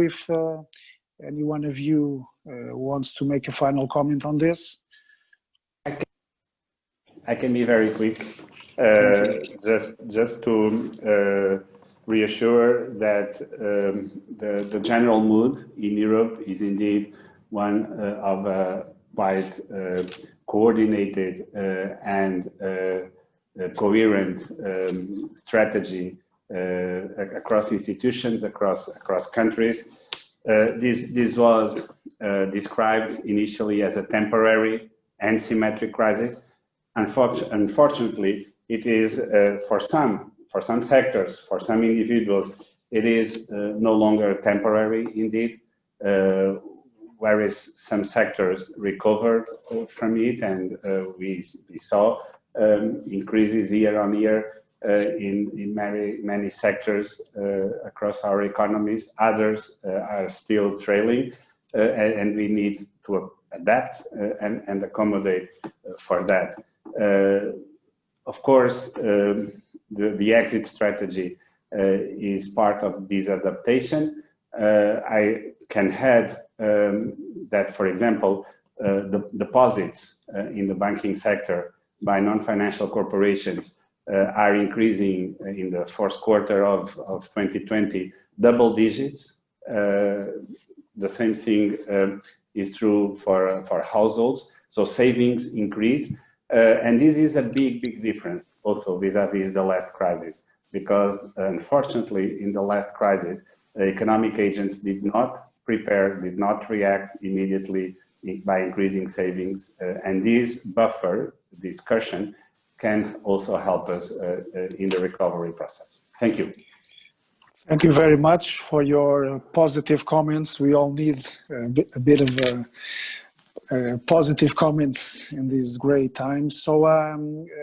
if any one of you wants to make a final comment on this. I can be very quick. Just to reassure that the general mood in Europe is indeed one of a quite coordinated and coherent strategy across institutions, across countries. This was described initially as a temporary and symmetric crisis. Unfortunately, it is for some sectors, for some individuals, it is no longer temporary indeed, whereas some sectors recovered from it, and we saw increases year on year in many sectors across our economies. Others are still trailing, and we need to adapt and accommodate for that. Of course, the exit strategy is part of this adaptation. I can add that, for example, the deposits in the banking sector by non-financial corporations are increasing in the fourth quarter of 2020, double digits. The same thing is true for households. So savings increase. And this is a big difference also vis-a-vis the last crisis, because unfortunately in the last crisis, economic agents did not prepare, did not react immediately by increasing savings. And this buffer, this cushion, can also help us in the recovery process. Thank you. Thank you very much for your positive comments. We all need a bit of positive comments in these great times. So,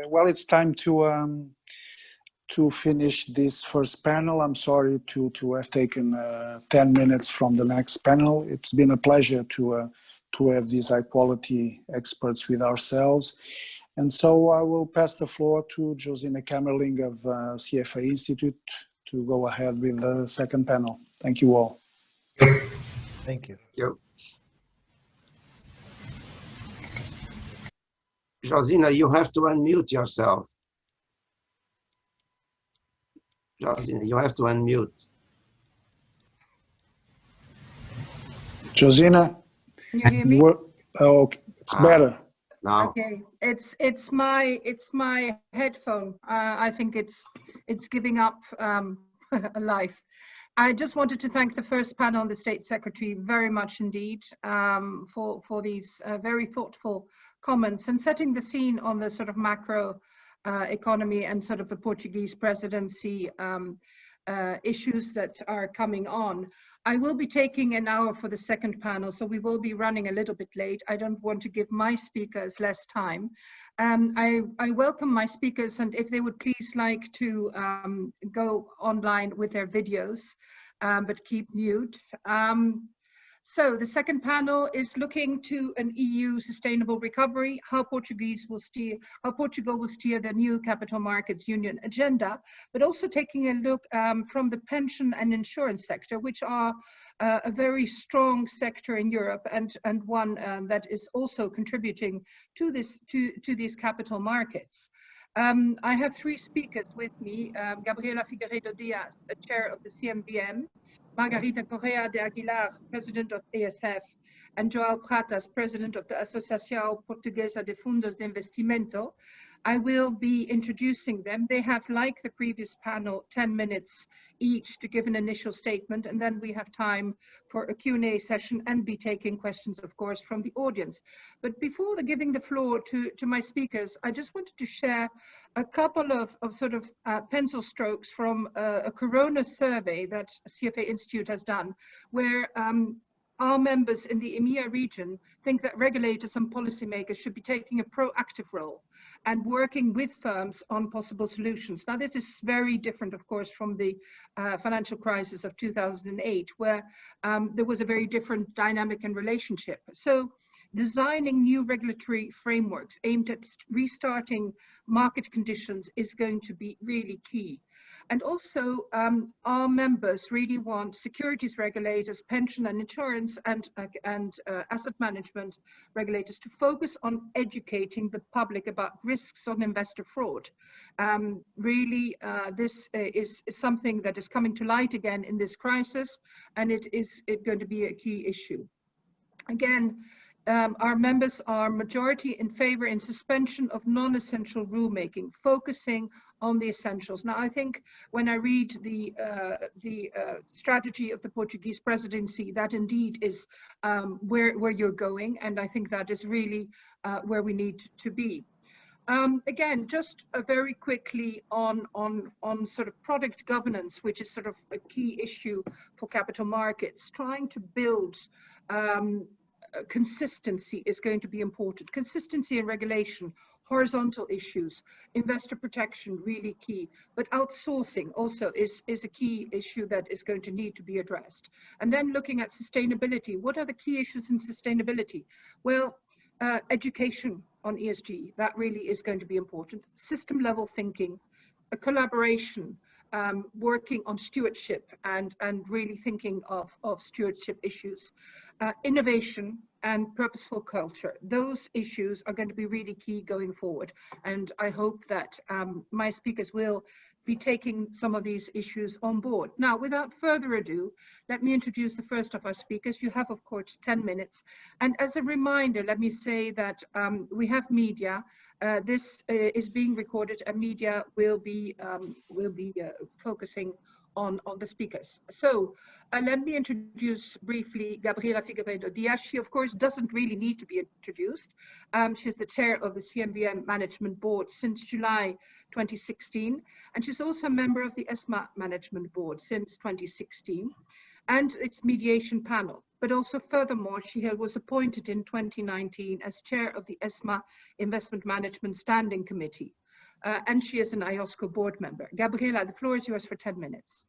well, it's time to finish this first panel. I'm sorry to have taken 10 minutes from the next panel. It's been a pleasure to have these high quality experts with ourselves. And so I will pass the floor to Josina Kamerling of CFA Institute to go ahead with the second panel. Thank you all. Thank you. Yep. Josina, you have to unmute yourself. Josina, you have to unmute. Josina, can you hear me? Oh, it's better. Now. Okay, it's my headphone. I think it's giving up a life. I just wanted to thank the first panel and the State Secretary very much indeed for these very thoughtful comments and setting the scene on the sort of macro economy and sort of the Portuguese presidency issues that are coming on. I will be taking an hour for the second panel, so we will be running a little bit late. I don't want to give my speakers less time. I welcome my speakers, and if they would please like to go online with their videos, but keep mute. So the second panel is looking to an EU sustainable recovery, how Portugal will steer the new capital markets union agenda, but also taking a look from the pension and insurance sector, which are a very strong sector in Europe and one that is also contributing to these capital markets. I have three speakers with me, Gabriela Figueiredo Diaz, the chair of the CMVM, Margarita Correa de Aguilar, president of ASF, and João Pratas, president of the Associação Portuguesa de Fundos de Investimento. I will be introducing them. They have, like the previous panel, 10 minutes each to give an initial statement, and then we have time for a Q&A session and be taking questions, of course, from the audience. But before giving the floor to my speakers, I just wanted to share a couple of sort of pencil strokes from a Corona survey that CFA Institute has done, where our members in the EMEA region think that regulators and policymakers should be taking a proactive role and working with firms on possible solutions. Now, this is very different, of course, from the financial crisis of 2008, where there was a very different dynamic and relationship. So designing new regulatory frameworks aimed at restarting market conditions is going to be really key. And also, our members really want securities regulators, pension and insurance, and asset management regulators to focus on educating the public about risks on investor fraud. Really, this is something that is coming to light again in this crisis, and it is going to be a key issue. Again, our members are majority in favor in suspension of non-essential rulemaking, focusing on the essentials. Now, I think when I read the strategy of the Portuguese presidency, that indeed is where you're going, and I think that is really where we need to be. Again, just very quickly on sort of product governance, which is sort of a key issue for capital markets, trying to build consistency is going to be important. Consistency in regulation, horizontal issues, investor protection, really key. But outsourcing also is a key issue that is going to need to be addressed. And then looking at sustainability, what are the key issues in sustainability? Well, education on ESG, that really is going to be important. System level thinking, a collaboration, working on stewardship and really thinking of stewardship issues, innovation and purposeful culture. Those issues are going to be really key going forward. And I hope that my speakers will be taking some of these issues on board. Now, without further ado, let me introduce the first of our speakers. You have, of course, 10 minutes. And as a reminder, let me say that we have media. This is being recorded, and media will be focusing on the speakers. So let me introduce briefly Gabriela Figueiredo Dias. She, of course, doesn't really need to be introduced. She's the chair of the CMVM Management Board since July 2016, and she's also a member of the ESMA Management Board since 2016, and its mediation panel. But also, furthermore, she was appointed in 2019 as chair of the ESMA Investment Management Standing Committee. And she is an IOSCO board member. Gabriela, the floor is yours for 10 minutes.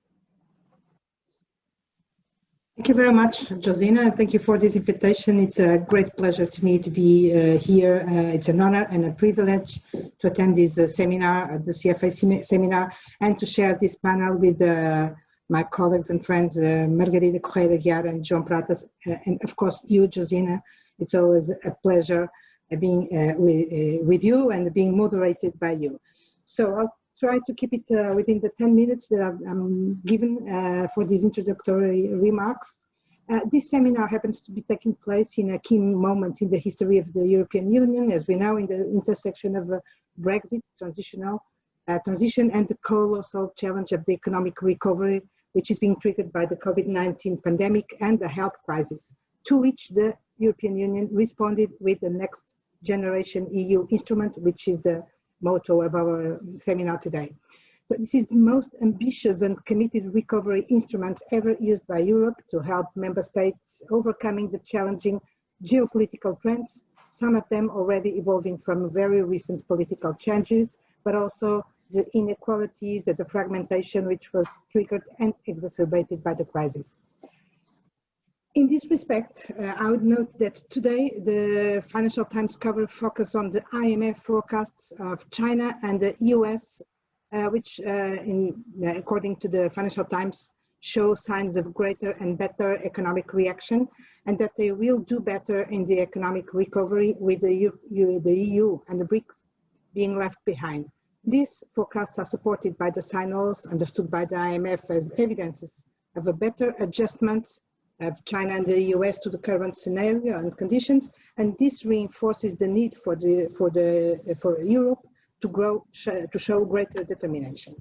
Thank you very much, Josina. Thank you for this invitation. It's a great pleasure to me to be here. It's an honor and a privilege to attend this seminar, the CFA seminar, and to share this panel with my colleagues and friends, Margarida Correia de Aguiar and João Pratas, and of course you, Josina. It's always a pleasure being with you and being moderated by you. So I'll try to keep it within the 10 minutes that I'm given for these introductory remarks. This seminar happens to be taking place in a key moment in the history of the European Union, as we know, in the intersection of Brexit, transition and the colossal challenge of the economic recovery, which is being triggered by the COVID-19 pandemic and the health crisis, to which the European Union responded with the Next Generation EU instrument, which is the motto of our seminar today. So this is the most ambitious and committed recovery instrument ever used by Europe to help member states overcoming the challenging geopolitical trends, some of them already evolving from very recent political changes, but also the inequalities and the fragmentation which was triggered and exacerbated by the crisis. In this respect, I would note that today the Financial Times cover focus on the IMF forecasts of China and the US, which according to the Financial Times show signs of greater and better economic reaction, and that they will do better in the economic recovery with the EU and the BRICS being left behind. These forecasts are supported by the signals understood by the IMF as evidences of a better adjustment of China and the US to the current scenario and conditions, and this reinforces the need for Europe to grow, to show greater determination.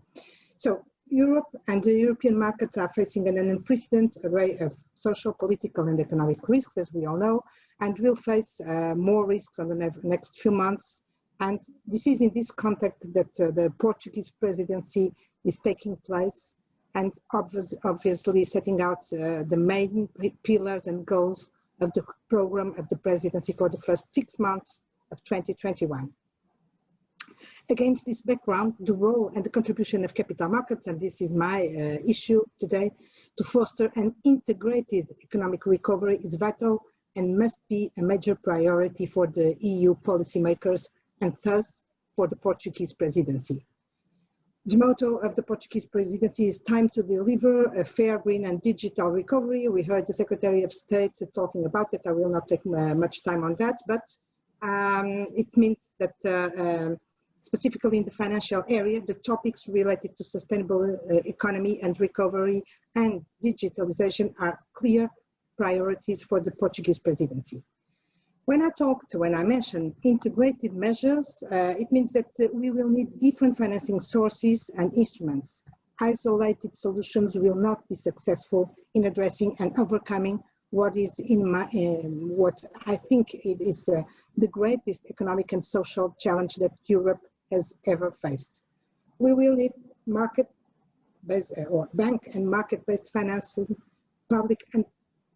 So Europe and the European markets are facing an unprecedented array of social, political, and economic risks, as we all know, and will face more risks on the next few months. And this is in this context that the Portuguese presidency is taking place, and obviously setting out the main pillars and goals of the program of the presidency for the first 6 months of 2021. Against this background, the role and the contribution of capital markets, and this is my issue today, to foster an integrated economic recovery is vital and must be a major priority for the EU policymakers and thus for the Portuguese presidency. The motto of the Portuguese presidency is time to deliver a fair, green and digital recovery. We heard the Secretary of State talking about it. I will not take much time on that, but it means that specifically in the financial area, the topics related to sustainable economy and recovery and digitalization are clear priorities for the Portuguese presidency. When I mention integrated measures, it means that we will need different financing sources and instruments. Isolated solutions will not be successful in addressing and overcoming what is what I think it is the greatest economic and social challenge that Europe has ever faced. We will need market-based or bank and market-based financing, public and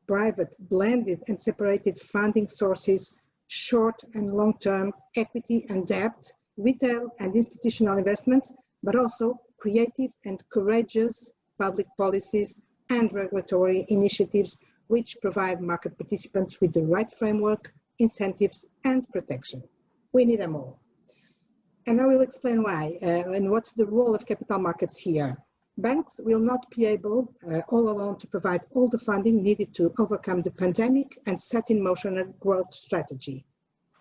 private, blended and separated funding sources, short and long-term equity and debt, retail and institutional investment, but also creative and courageous public policies and regulatory initiatives which provide market participants with the right framework, incentives and protection. We need them all. And I will explain why and what's the role of capital markets here. Banks will not be able all alone to provide all the funding needed to overcome the pandemic and set in motion a growth strategy.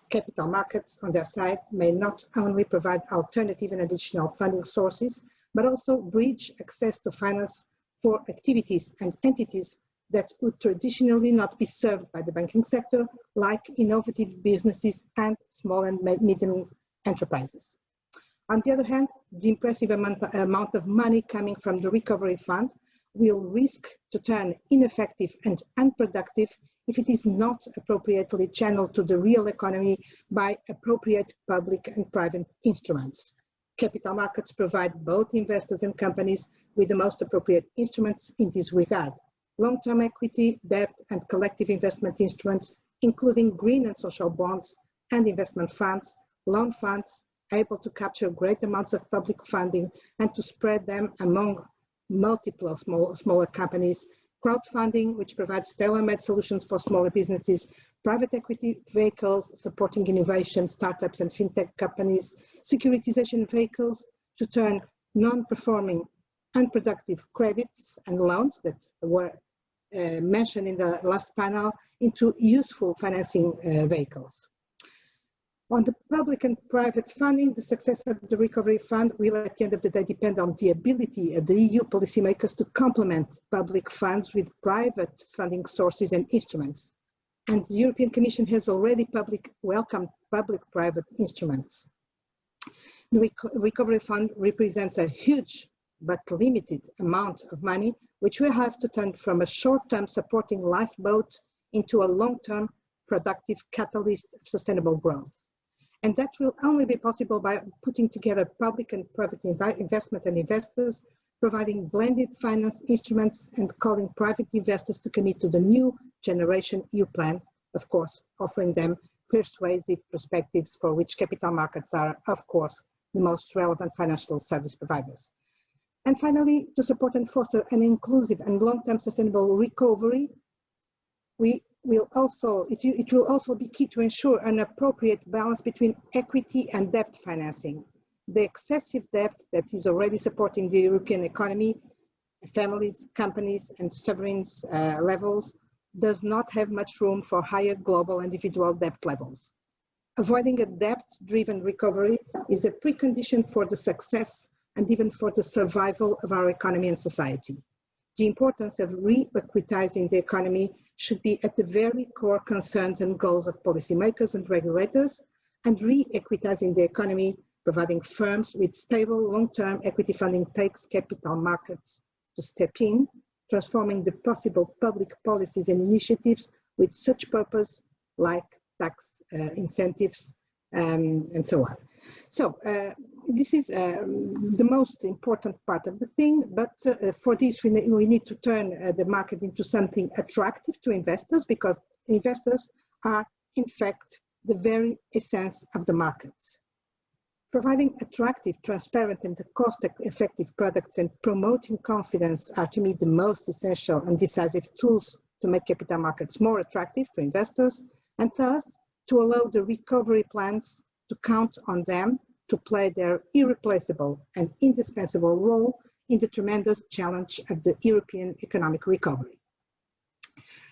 Capital markets, on their side, may not only provide alternative and additional funding sources, but also bridge access to finance for activities and entities that would traditionally not be served by the banking sector, like innovative businesses and small and medium enterprises. On the other hand, the impressive amount of money coming from the Recovery Fund will risk to turn ineffective and unproductive if it is not appropriately channeled to the real economy by appropriate public and private instruments. Capital markets provide both investors and companies with the most appropriate instruments in this regard. Long-term equity, debt, and collective investment instruments, including green and social bonds and investment funds, loan funds, able to capture great amounts of public funding and to spread them among multiple smaller companies, crowdfunding, which provides tailor-made solutions for smaller businesses, private equity vehicles supporting innovation, startups and fintech companies, securitization vehicles to turn non-performing, unproductive credits and loans that were mentioned in the last panel into useful financing vehicles. On the public and private funding, the success of the Recovery Fund will at the end of the day depend on the ability of the EU policymakers to complement public funds with private funding sources and instruments. And the European Commission has already welcomed public-private instruments. The Recovery Fund represents a huge but limited amount of money, which we have to turn from a short-term supporting lifeboat into a long-term productive catalyst of sustainable growth. And that will only be possible by putting together public and private investment and investors, providing blended finance instruments and calling private investors to commit to the new generation EU plan, of course, offering them persuasive perspectives for which capital markets are, of course, the most relevant financial service providers. And finally, to support and foster an inclusive and long-term sustainable recovery, it will also be key to ensure an appropriate balance between equity and debt financing. The excessive debt that is already supporting the European economy, families, companies, and sovereigns levels does not have much room for higher global individual debt levels. Avoiding a debt-driven recovery is a precondition for the success and even for the survival of our economy and society. The importance of re-equitizing the economy should be at the very core concerns and goals of policymakers and regulators, and re-equitizing the economy, providing firms with stable long-term equity funding takes capital markets to step in, transforming the possible public policies and initiatives with such purpose like tax incentives and so on. So this is the most important part of the thing, but for this we need to turn the market into something attractive to investors, because investors are in fact the very essence of the markets. Providing attractive, transparent and cost-effective products and promoting confidence are to me the most essential and decisive tools to make capital markets more attractive to investors, and thus to allow the recovery plans to count on them to play their irreplaceable and indispensable role in the tremendous challenge of the European economic recovery.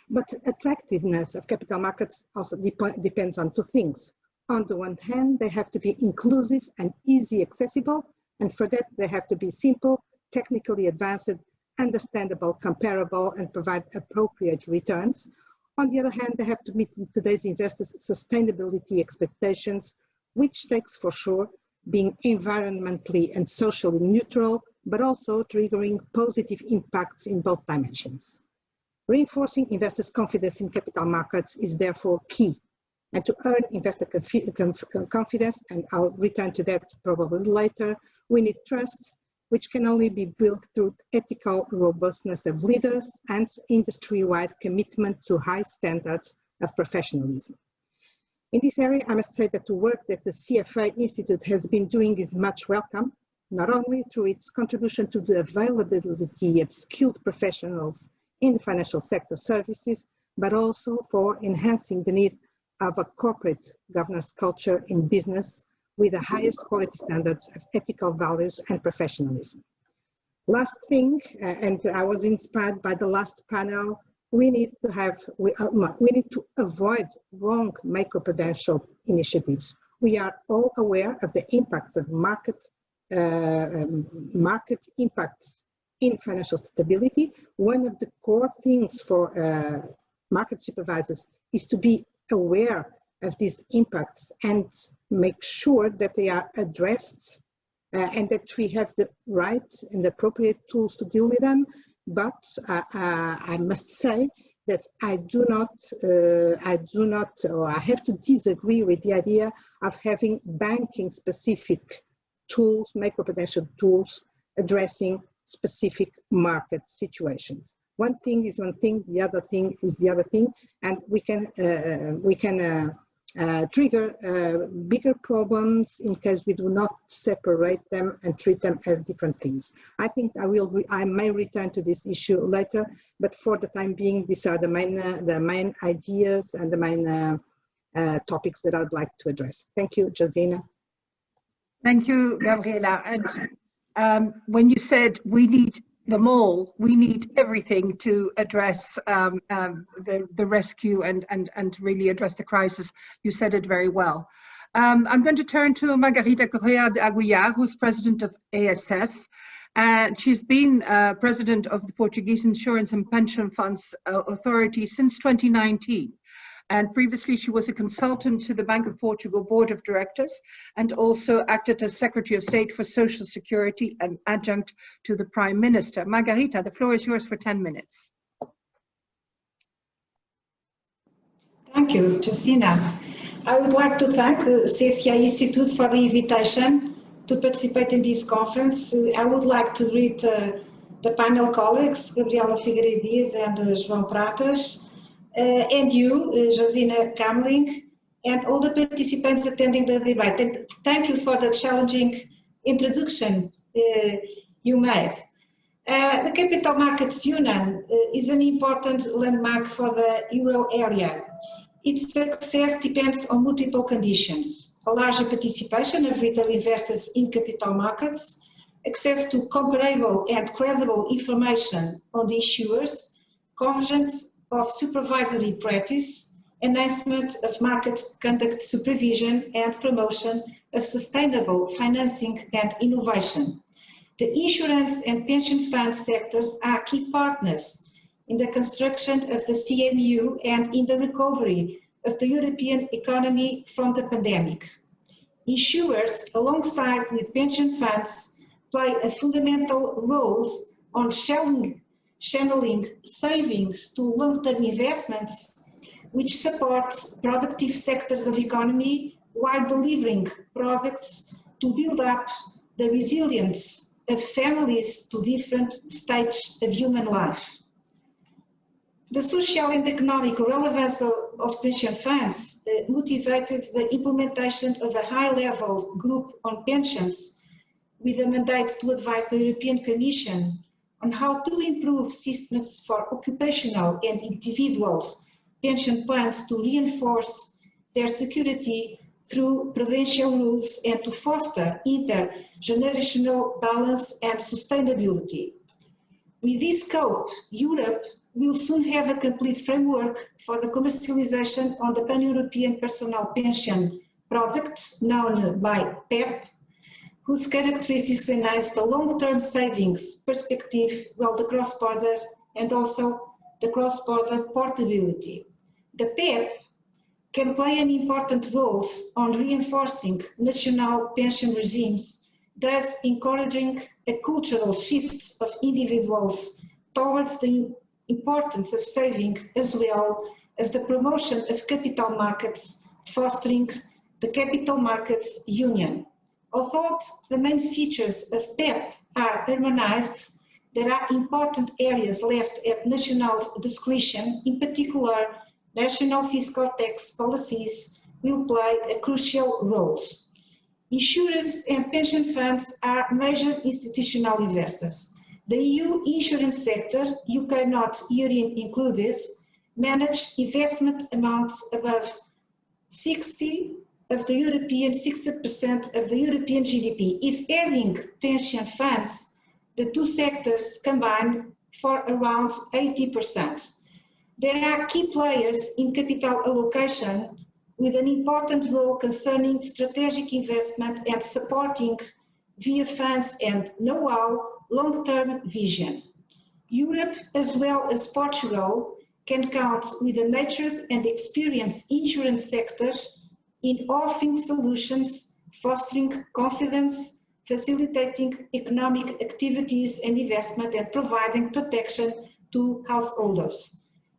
But attractiveness of capital markets also depends on two things. On the one hand, they have to be inclusive and easy accessible, and for that they have to be simple, technically advanced, understandable, comparable, and provide appropriate returns. On the other hand, they have to meet today's investors' sustainability expectations, which takes for sure being environmentally and socially neutral, but also triggering positive impacts in both dimensions. Reinforcing investors' confidence in capital markets is therefore key. And to earn investor confidence, and I'll return to that probably later, we need trust, which can only be built through ethical robustness of leaders and industry-wide commitment to high standards of professionalism. In this area, I must say that the work that the CFA Institute has been doing is much welcome, not only through its contribution to the availability of skilled professionals in the financial sector services, but also for enhancing the need of a corporate governance culture in business with the highest quality standards of ethical values and professionalism. Last thing, and I was inspired by the last panel, we need to avoid wrong macroprudential initiatives. We are all aware of the impacts of market impacts in financial stability. One of the core things for market supervisors is to be aware of these impacts and make sure that they are addressed and that we have the right and the appropriate tools to deal with them. But I must say that I have to disagree with the idea of having banking specific tools, macroprudential tools, addressing specific market situations. One thing is one thing, the other thing is the other thing, and we can trigger bigger problems in case we do not separate them and treat them as different things. I think I may return to this issue later, but for the time being, these are the main ideas and the main topics that I'd like to address. Thank you, Josina. Thank you, Gabriela. And when you said we need them all, we need everything to address the rescue and really address the crisis. You said it very well. I'm going to turn to Margarita Correa de Aguiar, who's president of ASF. She's been president of the Portuguese Insurance and Pension Funds Authority since 2019. And previously she was a consultant to the Bank of Portugal Board of Directors and also acted as Secretary of State for Social Security and adjunct to the Prime Minister. Margarita, the floor is yours for 10 minutes. Thank you, Josina. I would like to thank the CFA Institute for the invitation to participate in this conference. I would like to greet the panel colleagues, Gabriela Figueiredo Dias and João Pratas, and you, Josina Kamerling, and all the participants attending the debate. And thank you for the challenging introduction you made. The Capital Markets Union is an important landmark for the euro area. Its success depends on multiple conditions: a larger participation of retail investors in capital markets, access to comparable and credible information on the issuers, convergence of supervisory practice, enhancement of market conduct supervision, and promotion of sustainable financing and innovation. The insurance and pension fund sectors are key partners in the construction of the CMU and in the recovery of the European economy from the pandemic. Insurers, alongside with pension funds, play a fundamental role on channeling savings to long-term investments, which support productive sectors of economy while delivering products to build up the resilience of families to different stages of human life. The social and economic relevance of pension funds motivated the implementation of a high-level group on pensions with a mandate to advise the European Commission on how to improve systems for occupational and individual pension plans to reinforce their security through prudential rules and to foster intergenerational balance and sustainability. With this scope, Europe will soon have a complete framework for the commercialization on the pan-European personal pension product known by PEP, whose characteristics enhance the long-term savings perspective, while the cross-border and also the cross-border portability. The PEP can play an important role on reinforcing national pension regimes, thus encouraging a cultural shift of individuals towards the importance of saving, as well as the promotion of capital markets, fostering the capital markets union. Although the main features of PEP are harmonized, there are important areas left at national discretion. In particular, national fiscal tax policies will play a crucial role. Insurance and pension funds are major institutional investors. The EU insurance sector, UK not herein included, manage investment amounts above 60% of the European GDP. If adding pension funds, the two sectors combine for around 80%. There are key players in capital allocation with an important role concerning strategic investment and supporting via funds and know-how long-term vision. Europe, as well as Portugal, can count with a matured and experienced insurance sector in offering solutions, fostering confidence, facilitating economic activities and investment, and providing protection to householders.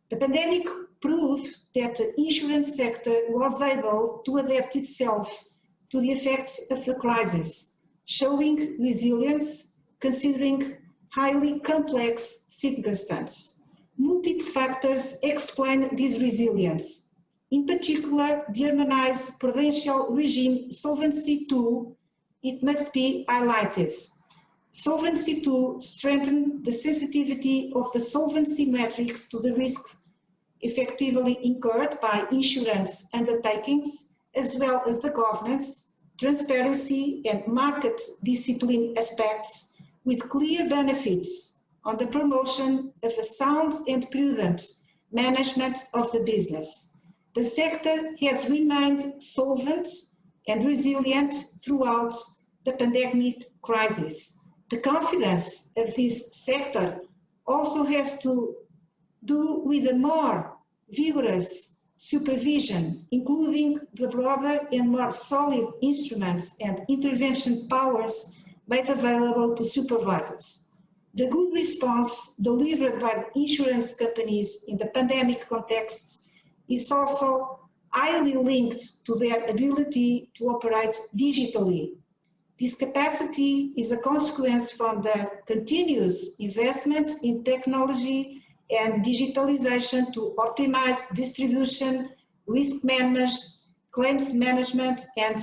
The pandemic proved that the insurance sector was able to adapt itself to the effects of the crisis, showing resilience considering highly complex circumstances. Multiple factors explain this resilience. In particular, the harmonized prudential regime Solvency II, it must be highlighted. Solvency II strengthened the sensitivity of the solvency metrics to the risks effectively incurred by insurance undertakings, as well as the governance, transparency and market discipline aspects, with clear benefits on the promotion of a sound and prudent management of the business. The sector has remained solvent and resilient throughout the pandemic crisis. The confidence of this sector also has to do with a more vigorous supervision, including the broader and more solid instruments and intervention powers made available to supervisors. The good response delivered by the insurance companies in the pandemic context is also highly linked to their ability to operate digitally. This capacity is a consequence from the continuous investment in technology and digitalization to optimize distribution, risk management, claims management, and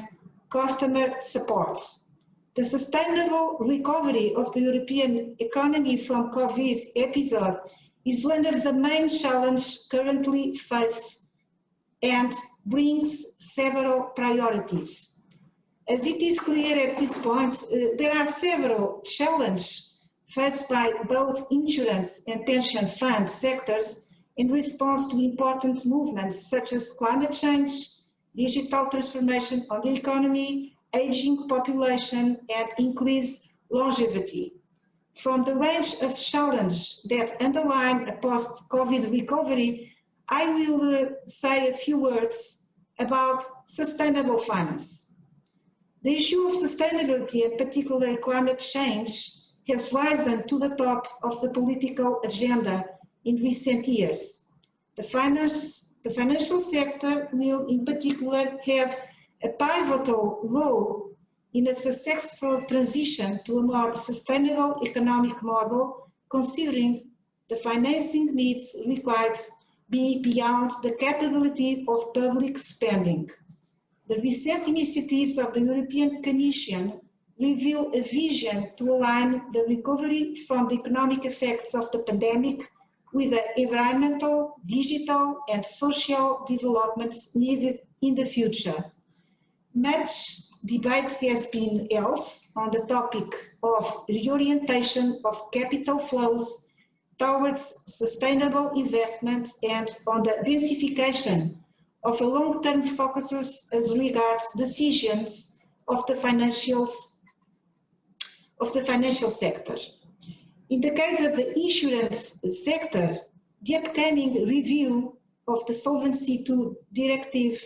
customer support. The sustainable recovery of the European economy from COVID episode is one of the main challenges currently faced and brings several priorities. As it is clear at this point, there are several challenges faced by both insurance and pension fund sectors in response to important movements such as climate change, digital transformation of the economy, aging population, and increased longevity. From the range of challenges that underline a post-COVID recovery, I will say a few words about sustainable finance. The issue of sustainability, and particularly climate change, has risen to the top of the political agenda in recent years. The financial sector will in particular have a pivotal role in a successful transition to a more sustainable economic model, considering the financing needs required be beyond the capability of public spending. The recent initiatives of the European Commission reveal a vision to align the recovery from the economic effects of the pandemic with the environmental, digital, and social developments needed in the future. much debate has been held on the topic of reorientation of capital flows towards sustainable investment and on the densification of a long-term focuses as regards decisions of the financial sector. In the case of the insurance sector, the upcoming review of the Solvency II directive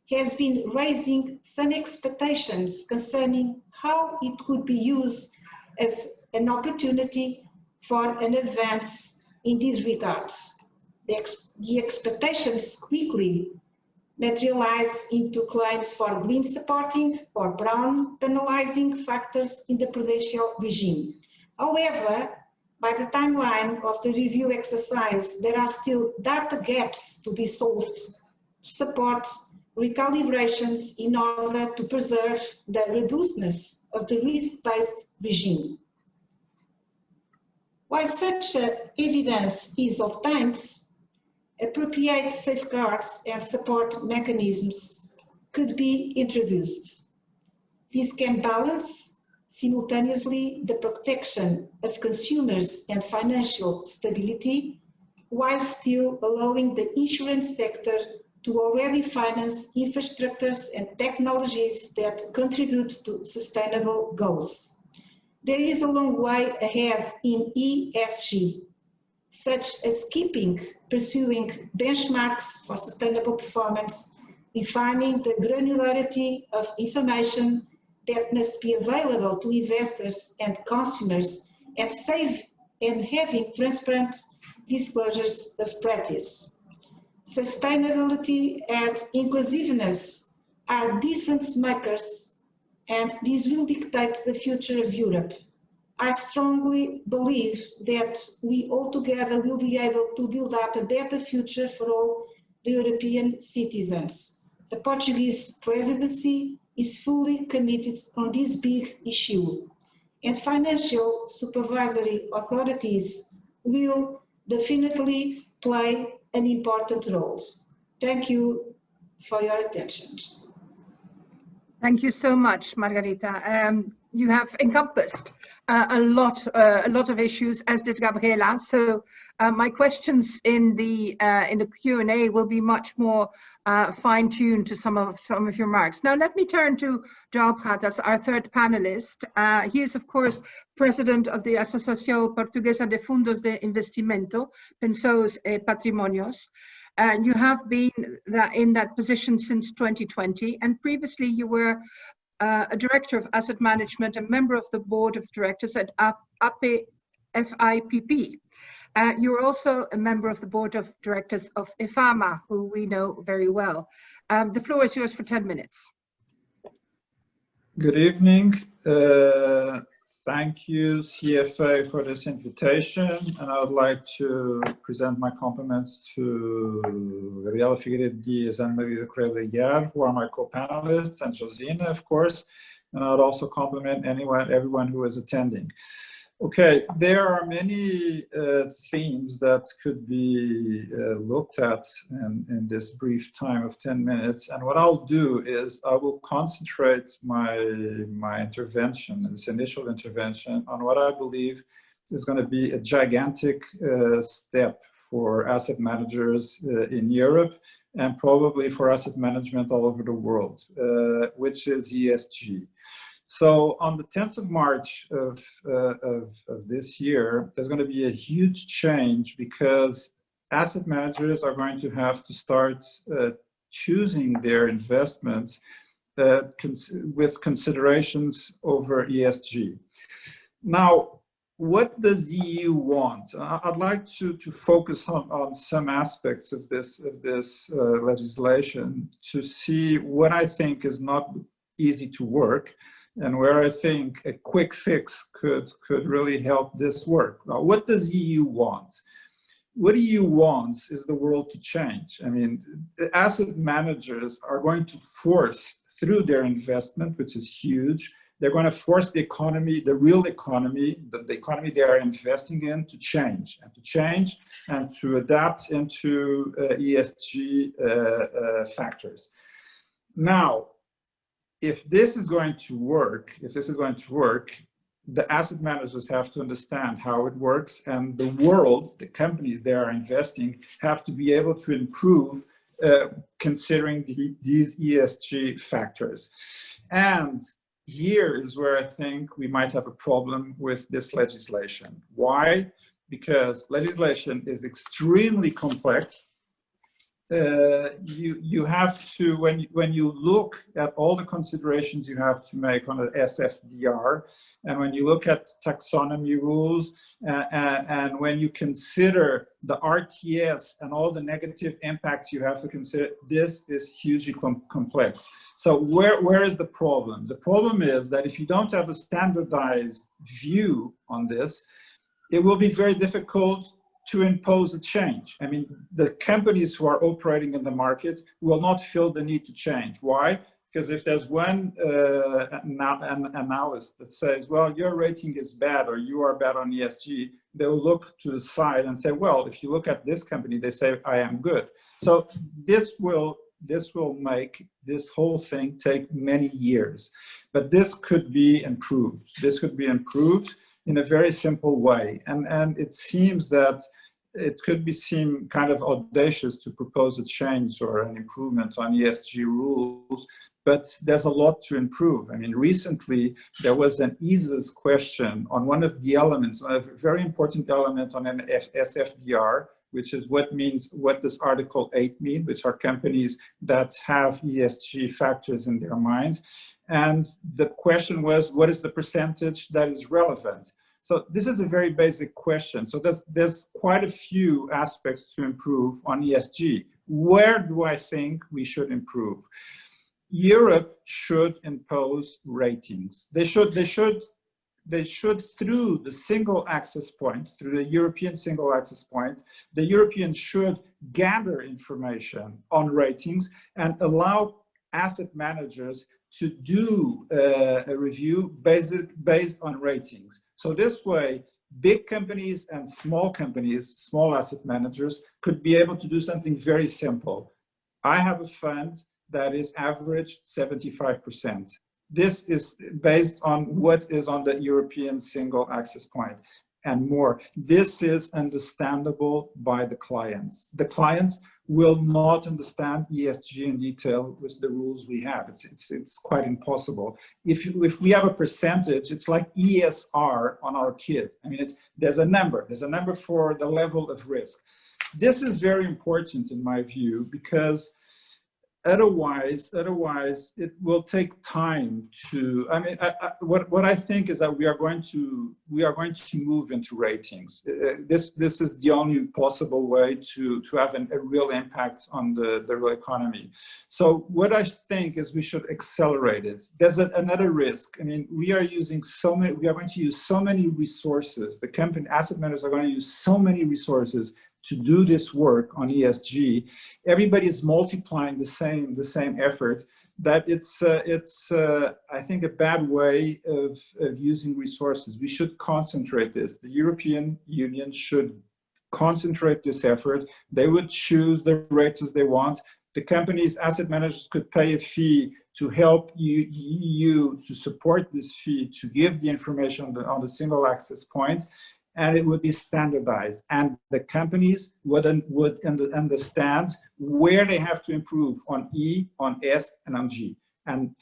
has been raising some expectations concerning how it could be used as an opportunity for an advance in these regards. The expectations quickly materialize into claims for green supporting or brown penalizing factors in the prudential regime. However, by the timeline of the review exercise, there are still data gaps to be solved to support recalibrations in order to preserve the robustness of the risk-based regime. While such evidence is obtained, appropriate safeguards and support mechanisms could be introduced. This can balance simultaneously the protection of consumers and financial stability, while still allowing the insurance sector to already finance infrastructures and technologies that contribute to sustainable goals. There is a long way ahead in ESG, such as pursuing benchmarks for sustainable performance, defining the granularity of information that must be available to investors and consumers, and having transparent disclosures of practice. Sustainability and inclusiveness are difference makers, and these will dictate the future of Europe. I strongly believe that we all together will be able to build up a better future for all the European citizens. The Portuguese presidency is fully committed on this big issue, and financial supervisory authorities will definitely play an important role. Thank you for your attention. Thank you so much, Margarita. You have encompassed a lot of issues, as did Gabriela. So my questions in the Q&A will be much more fine-tuned to some of your remarks. Now let me turn to João Pratas, our third panelist. He is, of course, president of the Asociação Portuguesa de Fundos de Investimento, Pensões e Patrimónios. And you have been in that position since 2020, and previously you were a director of asset management, a member of the board of directors at FIPP. You're also a member of the board of directors of IFAMA, who we know very well. The floor is yours for 10 minutes. Good evening. Thank you, CFA, for this invitation, and I would like to present my compliments to Gabriela Figueiredo Dias and Maria Correia Guiar, who are my co-panelists, and Josina, of course, and I would also compliment everyone who is attending. Okay, there are many themes that could be looked at in this brief time of 10 minutes. And what I'll do is I will concentrate my intervention, this initial intervention, on what I believe is going to be a gigantic step for asset managers in Europe and probably for asset management all over the world, which is ESG. So on the 10th of March of this year, there's going to be a huge change because asset managers are going to have to start choosing their investments with considerations over ESG. Now, what does the EU want? I'd like to focus on some aspects of this legislation to see what I think is not easy to work, and where I think a quick fix could really help this work. Now, what does the EU want? What the EU wants is the world to change. I mean, the asset managers are going to force, through their investment, which is huge, they're going to force the economy, the real economy, the economy they are investing in, to change and to adapt into ESG factors. Now, if this is going to work, the asset managers have to understand how it works, and the world, the companies they are investing, have to be able to improve considering these ESG factors. And here is where I think we might have a problem with this legislation. Why? Because legislation is extremely complex. You have to, when you look at all the considerations you have to make on an SFDR, and when you look at taxonomy rules, and when you consider the RTS and all the negative impacts you have to consider, this is hugely complex. So where is the problem? The problem is that if you don't have a standardized view on this, it will be very difficult to impose a change. I mean, the companies who are operating in the market will not feel the need to change. Why? Because if there's one analyst that says, well, your rating is bad or you are bad on ESG, they'll look to the side and say, well, if you look at this company, they say, I am good. So this will make this whole thing take many years. But this could be improved. This could be improved in a very simple way. And it seems that it could be seen kind of audacious to propose a change or an improvement on ESG rules, but there's a lot to improve. I mean, recently there was an ESA's question on one of the elements, a very important element on an SFDR, which is what does Article 8 mean, which are companies that have ESG factors in their mind. And the question was, what is the percentage that is relevant? So this is a very basic question. So there's quite a few aspects to improve on ESG. Where do I think we should improve? Europe should impose ratings. They should through the single access point, through the European single access point, the Europeans should gather information on ratings and allow asset managers to do a review based on ratings. So this way, big companies and small companies, small asset managers, could be able to do something very simple. I have a fund that is average 75%. This is based on what is on the European single access point and more. This is understandable by the clients. The clients will not understand ESG in detail with the rules we have. It's quite impossible. If we have a percentage, it's like ESR on our kid. I mean, there's a number for the level of risk. This is very important in my view, because otherwise it will take time to, I mean, what I think is that we are going to move into ratings. This is the only possible way to have a real impact on the real economy. So what I think is we should accelerate it. There's another risk. I mean, we are going to use so many resources. The company asset managers are going to use so many resources to do this work on ESG. Everybody is multiplying the same effort, that it's I think a bad way of using resources. We should concentrate this. The European Union should concentrate this effort. They would choose the rates as they want. The companies, asset managers could pay a fee to help you to support this fee, to give the information on the single access point, and it would be standardized, and the companies would understand where they have to improve on E, on S, and on G. And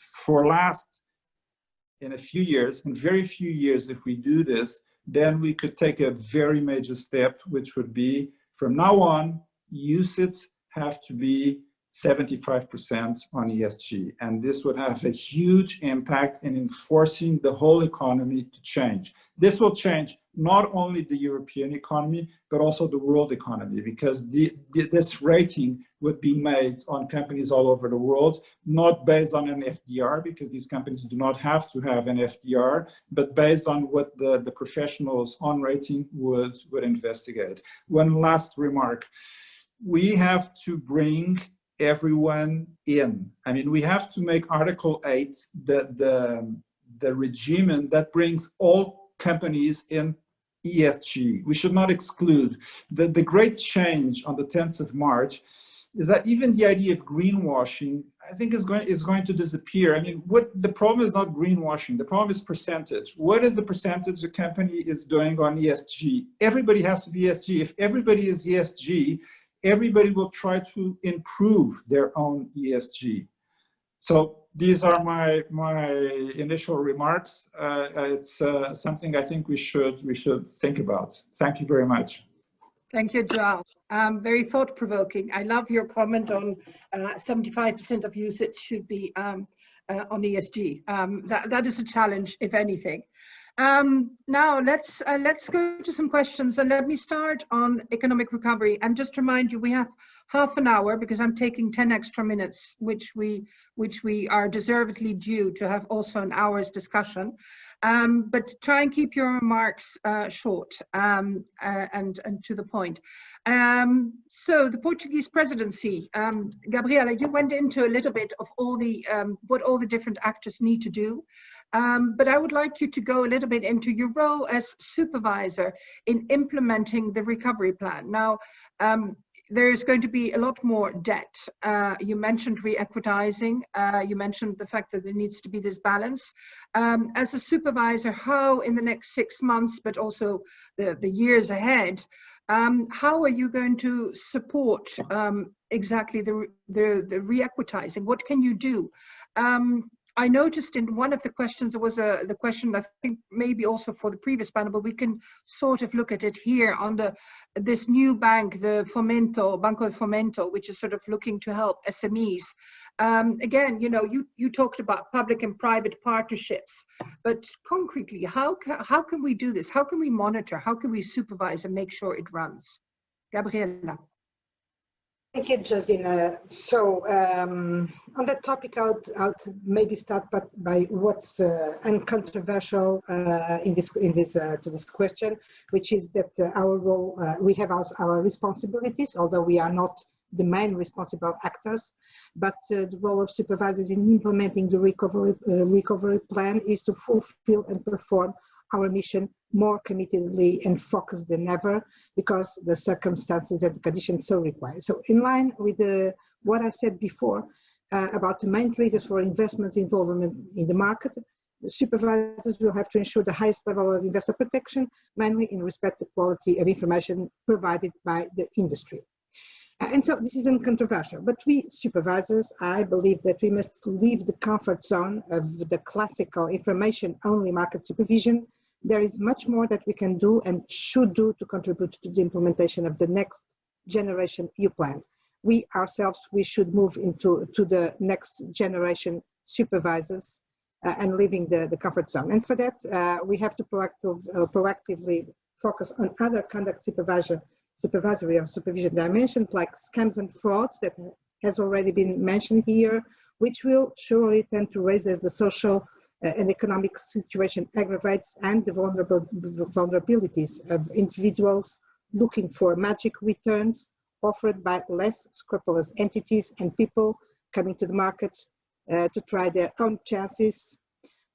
in a few years, in very few years, if we do this, then we could take a very major step, which would be, from now on, UCITS have to be 75% on ESG. And this would have a huge impact in enforcing the whole economy to change. This will change not only the European economy, but also the world economy, because this rating would be made on companies all over the world, not based on an FDR, because these companies do not have to have an FDR, but based on what the professionals on rating would investigate. One last remark. We have to bring everyone in. I mean, we have to make Article 8 the regime that brings all companies in ESG. We should not exclude. The great change on the 10th of March is that even the idea of greenwashing, I think is going to disappear. I mean, what the problem is not greenwashing, the problem is percentage. What is the percentage a company is doing on ESG? Everybody has to be ESG. If everybody is ESG, everybody will try to improve their own ESG. So these are my initial remarks. It's something I think we should think about. Thank you very much. Thank you, Joao. Very thought-provoking. I love your comment on 75% of usage should be on ESG. That is a challenge, if anything. Now let's go to some questions, and let me start on economic recovery. And just remind you, we have half an hour because I'm taking 10 extra minutes, which we are deservedly due to have also an hour's discussion. But try and keep your remarks short and to the point. So the Portuguese presidency, Gabriela, you went into a little bit of all the what all the different actors need to do. But I would like you to go a little bit into your role as supervisor in implementing the recovery plan. Now, there's going to be a lot more debt. You mentioned re-equitizing. You mentioned the fact that there needs to be this balance. As a supervisor, how in the next 6 months, but also the years ahead, how are you going to support exactly the re-equitizing? What can you do? I noticed in one of the questions, there was the question, I think maybe also for the previous panel, but we can sort of look at it here on this new bank, the Fomento, Banco de Fomento, which is sort of looking to help SMEs. Again, you know, you talked about public and private partnerships, but concretely, how can we do this? How can we monitor? How can we supervise and make sure it runs? Gabriela. Thank you, Josina. So on that topic, I'll maybe start by what's uncontroversial in this to this question, which is that our role, we have our responsibilities, although we are not the main responsible actors, but the role of supervisors in implementing the recovery plan is to fulfill and perform our mission more committedly and focused than ever, because the circumstances and the conditions so require. So in line with what I said before about the main triggers for investments involvement in the market, the supervisors will have to ensure the highest level of investor protection, mainly in respect to quality of information provided by the industry. And so this is uncontroversial, but we supervisors, I believe that we must leave the comfort zone of the classical information-only market supervision. There is much more that we can do and should do to contribute to the implementation of the next generation EU plan. We ourselves, we should move to the next generation supervisors and leaving the comfort zone. And for that, we have to proactively focus on other conduct supervisory or supervision dimensions like scams and frauds that has already been mentioned here, which will surely tend to raise as the social and economic situation aggravates and the vulnerabilities of individuals looking for magic returns offered by less scrupulous entities and people coming to the market to try their own chances.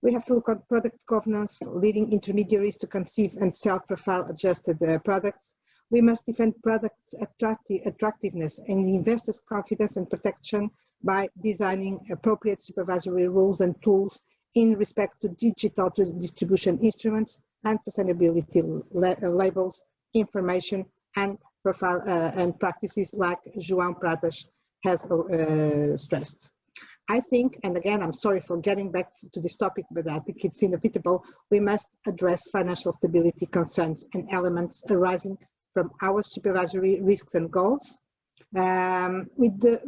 We have to look at product governance, leading intermediaries to conceive and sell profile adjusted products. We must defend products' attractiveness and investors' confidence and protection by designing appropriate supervisory rules and tools in respect to digital distribution instruments and sustainability labels, information and profile and practices like João Pratas has stressed. I think, and again, I'm sorry for getting back to this topic, but I think it's inevitable, we must address financial stability concerns and elements arising from our supervisory risks and goals, with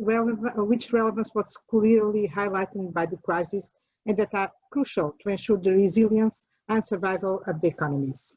which relevance was clearly highlighted by the crisis and that are crucial to ensure the resilience and survival of the economies.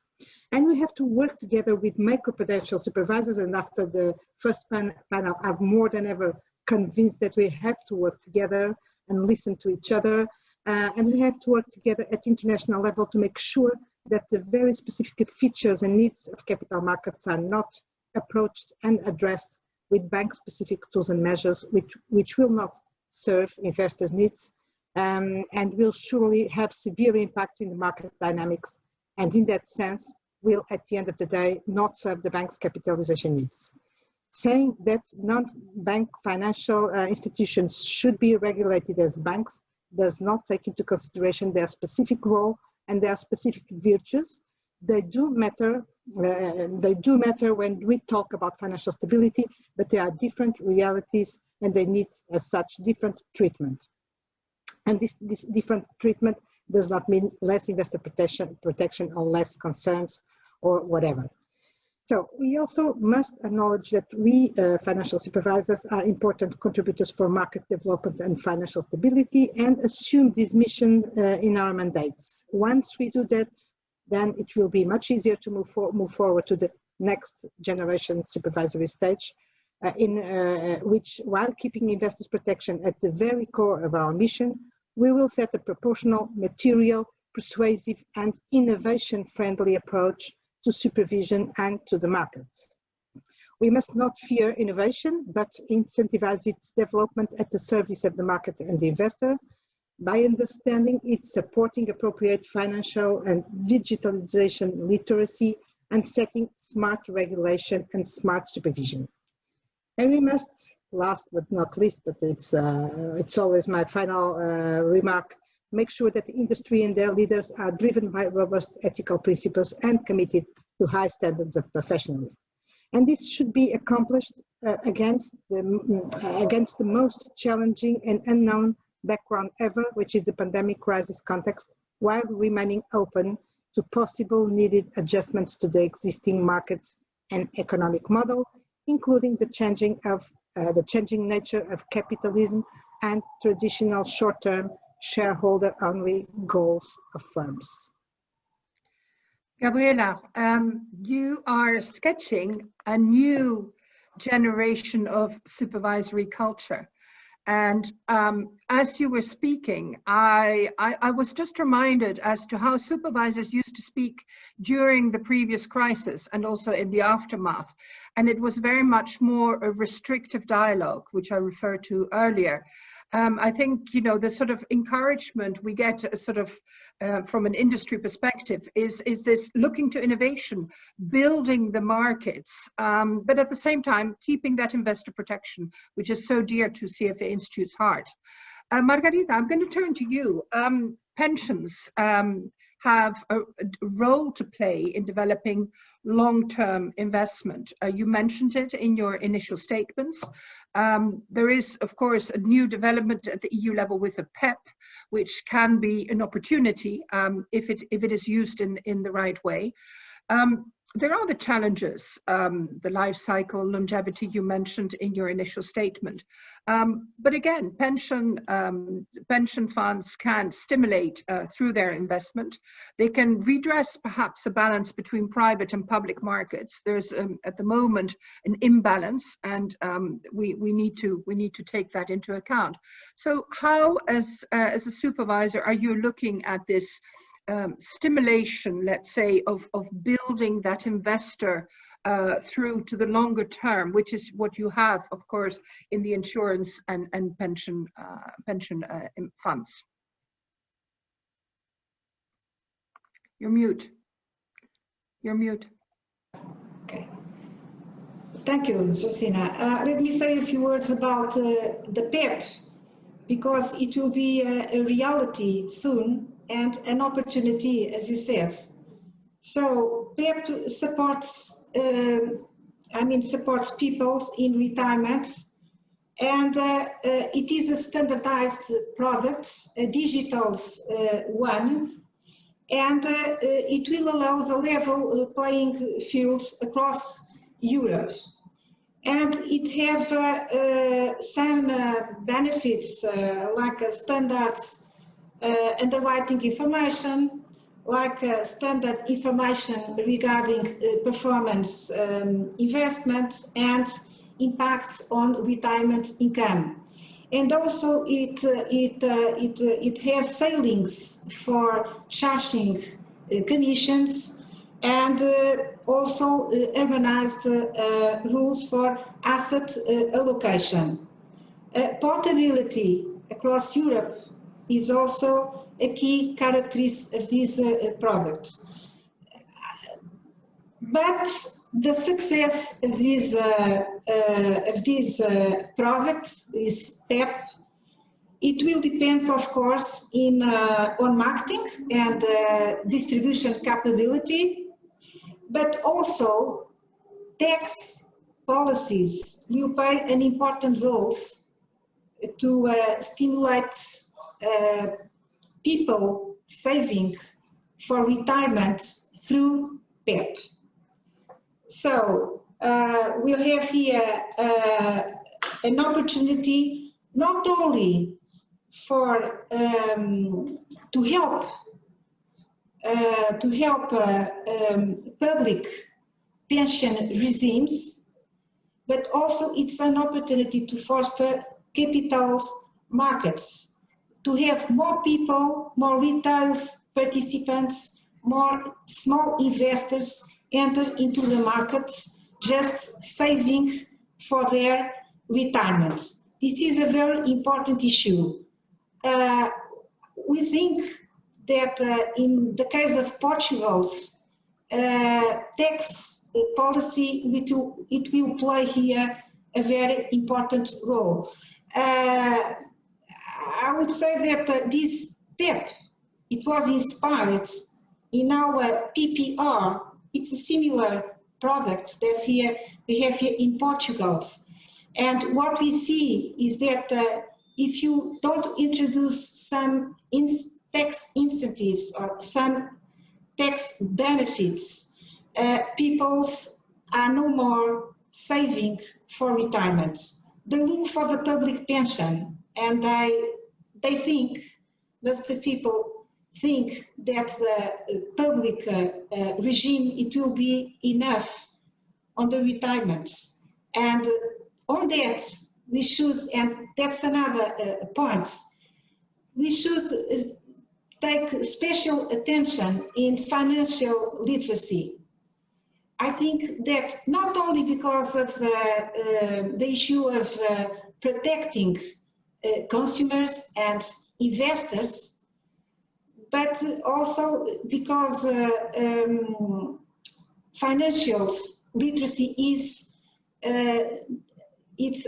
And we have to work together with macroprudential supervisors, and after the first panel, I'm more than ever convinced that we have to work together and listen to each other, and we have to work together at international level to make sure that the very specific features and needs of capital markets are not approached and addressed with bank-specific tools and measures which will not serve investors' needs and will surely have severe impacts in the market dynamics, and in that sense will, at the end of the day, not serve the bank's capitalization needs. saying that non-bank financial institutions should be regulated as banks does not take into consideration their specific role and their specific virtues. They do matter when we talk about financial stability, but there are different realities and they need as such different treatment. And this different treatment does not mean less investor protection or less concerns or whatever. So we also must acknowledge that we financial supervisors are important contributors for market development and financial stability, and assume this mission in our mandates. Once we do that, then it will be much easier to move forward to the next generation supervisory stage, in which, while keeping investors' protection at the very core of our mission, we will set a proportional, material, persuasive, and innovation-friendly approach to supervision and to the market. We must not fear innovation, but incentivize its development at the service of the market and the investor, by understanding its supporting appropriate financial and digitalization literacy and setting smart regulation and smart supervision. And we must, last but not least, but it's always my final remark, make sure that the industry and their leaders are driven by robust ethical principles and committed to high standards of professionalism. And this should be accomplished against the most challenging and unknown background ever, which is the pandemic crisis context, while remaining open to possible needed adjustments to the existing markets and economic model, including the changing nature of capitalism and traditional short-term shareholder-only goals of firms. Gabriela, you are sketching a new generation of supervisory culture. And as you were speaking, I was just reminded as to how supervisors used to speak during the previous crisis and also in the aftermath. And it was very much more a restrictive dialogue, which I referred to earlier. I think, you know, the sort of encouragement we get sort of from an industry perspective is this looking to innovation, building the markets, but at the same time, keeping that investor protection, which is so dear to CFA Institute's heart. Margarita, I'm going to turn to you. Pensions have a role to play in developing long-term investment. You mentioned it in your initial statements. There is, of course, a new development at the EU level with a PEP, which can be an opportunity if it is used in the right way. There are the challenges, the life cycle, longevity you mentioned in your initial statement. But again, pension funds can stimulate through their investment. They can redress perhaps a balance between private and public markets. There's at the moment an imbalance, and we need to take that into account. So how, as a supervisor, are you looking at this stimulation, let's say, of building that investor through to the longer term, which is what you have, of course, in the insurance and pension funds? You're mute. You're mute. Okay. Thank you, Josina. Let me say a few words about the PEP, because it will be a reality soon, and an opportunity, as you said. So PEP supports, supports people in retirement, and it is a standardized product, a digital one, and it will allow a level playing field across Europe. And it have some benefits, like a standard underwriting information, like standard information regarding performance investment and impacts on retirement income. And also it has ceilings for charging commissions, and also urbanized rules for asset allocation. Portability across Europe is also a key characteristic of these products. But the success of this product, this PEP, it will depend, of course, on marketing and distribution capability, but also tax policies will play an important role to stimulate people saving for retirement through PEP. So we'll have here an opportunity not only for to help public pension regimes, but also it's an opportunity to foster capital markets, to have more people, more retail participants, more small investors enter into the market just saving for their retirement. This is a very important issue. We think that in the case of Portugal's tax policy, it will play here a very important role. I would say that this PEP, it was inspired in our PPR. It's a similar product that we have here in Portugal. And what we see is that if you don't introduce some tax incentives or some tax benefits, people are no more saving for retirement. They look for the public pension, and they think, most of the people think that the public regime, it will be enough on the retirement. And on that, we should, and that's another point, we should take special attention in financial literacy. I think that not only because of the issue of protecting consumers and investors, but also because financial literacy is it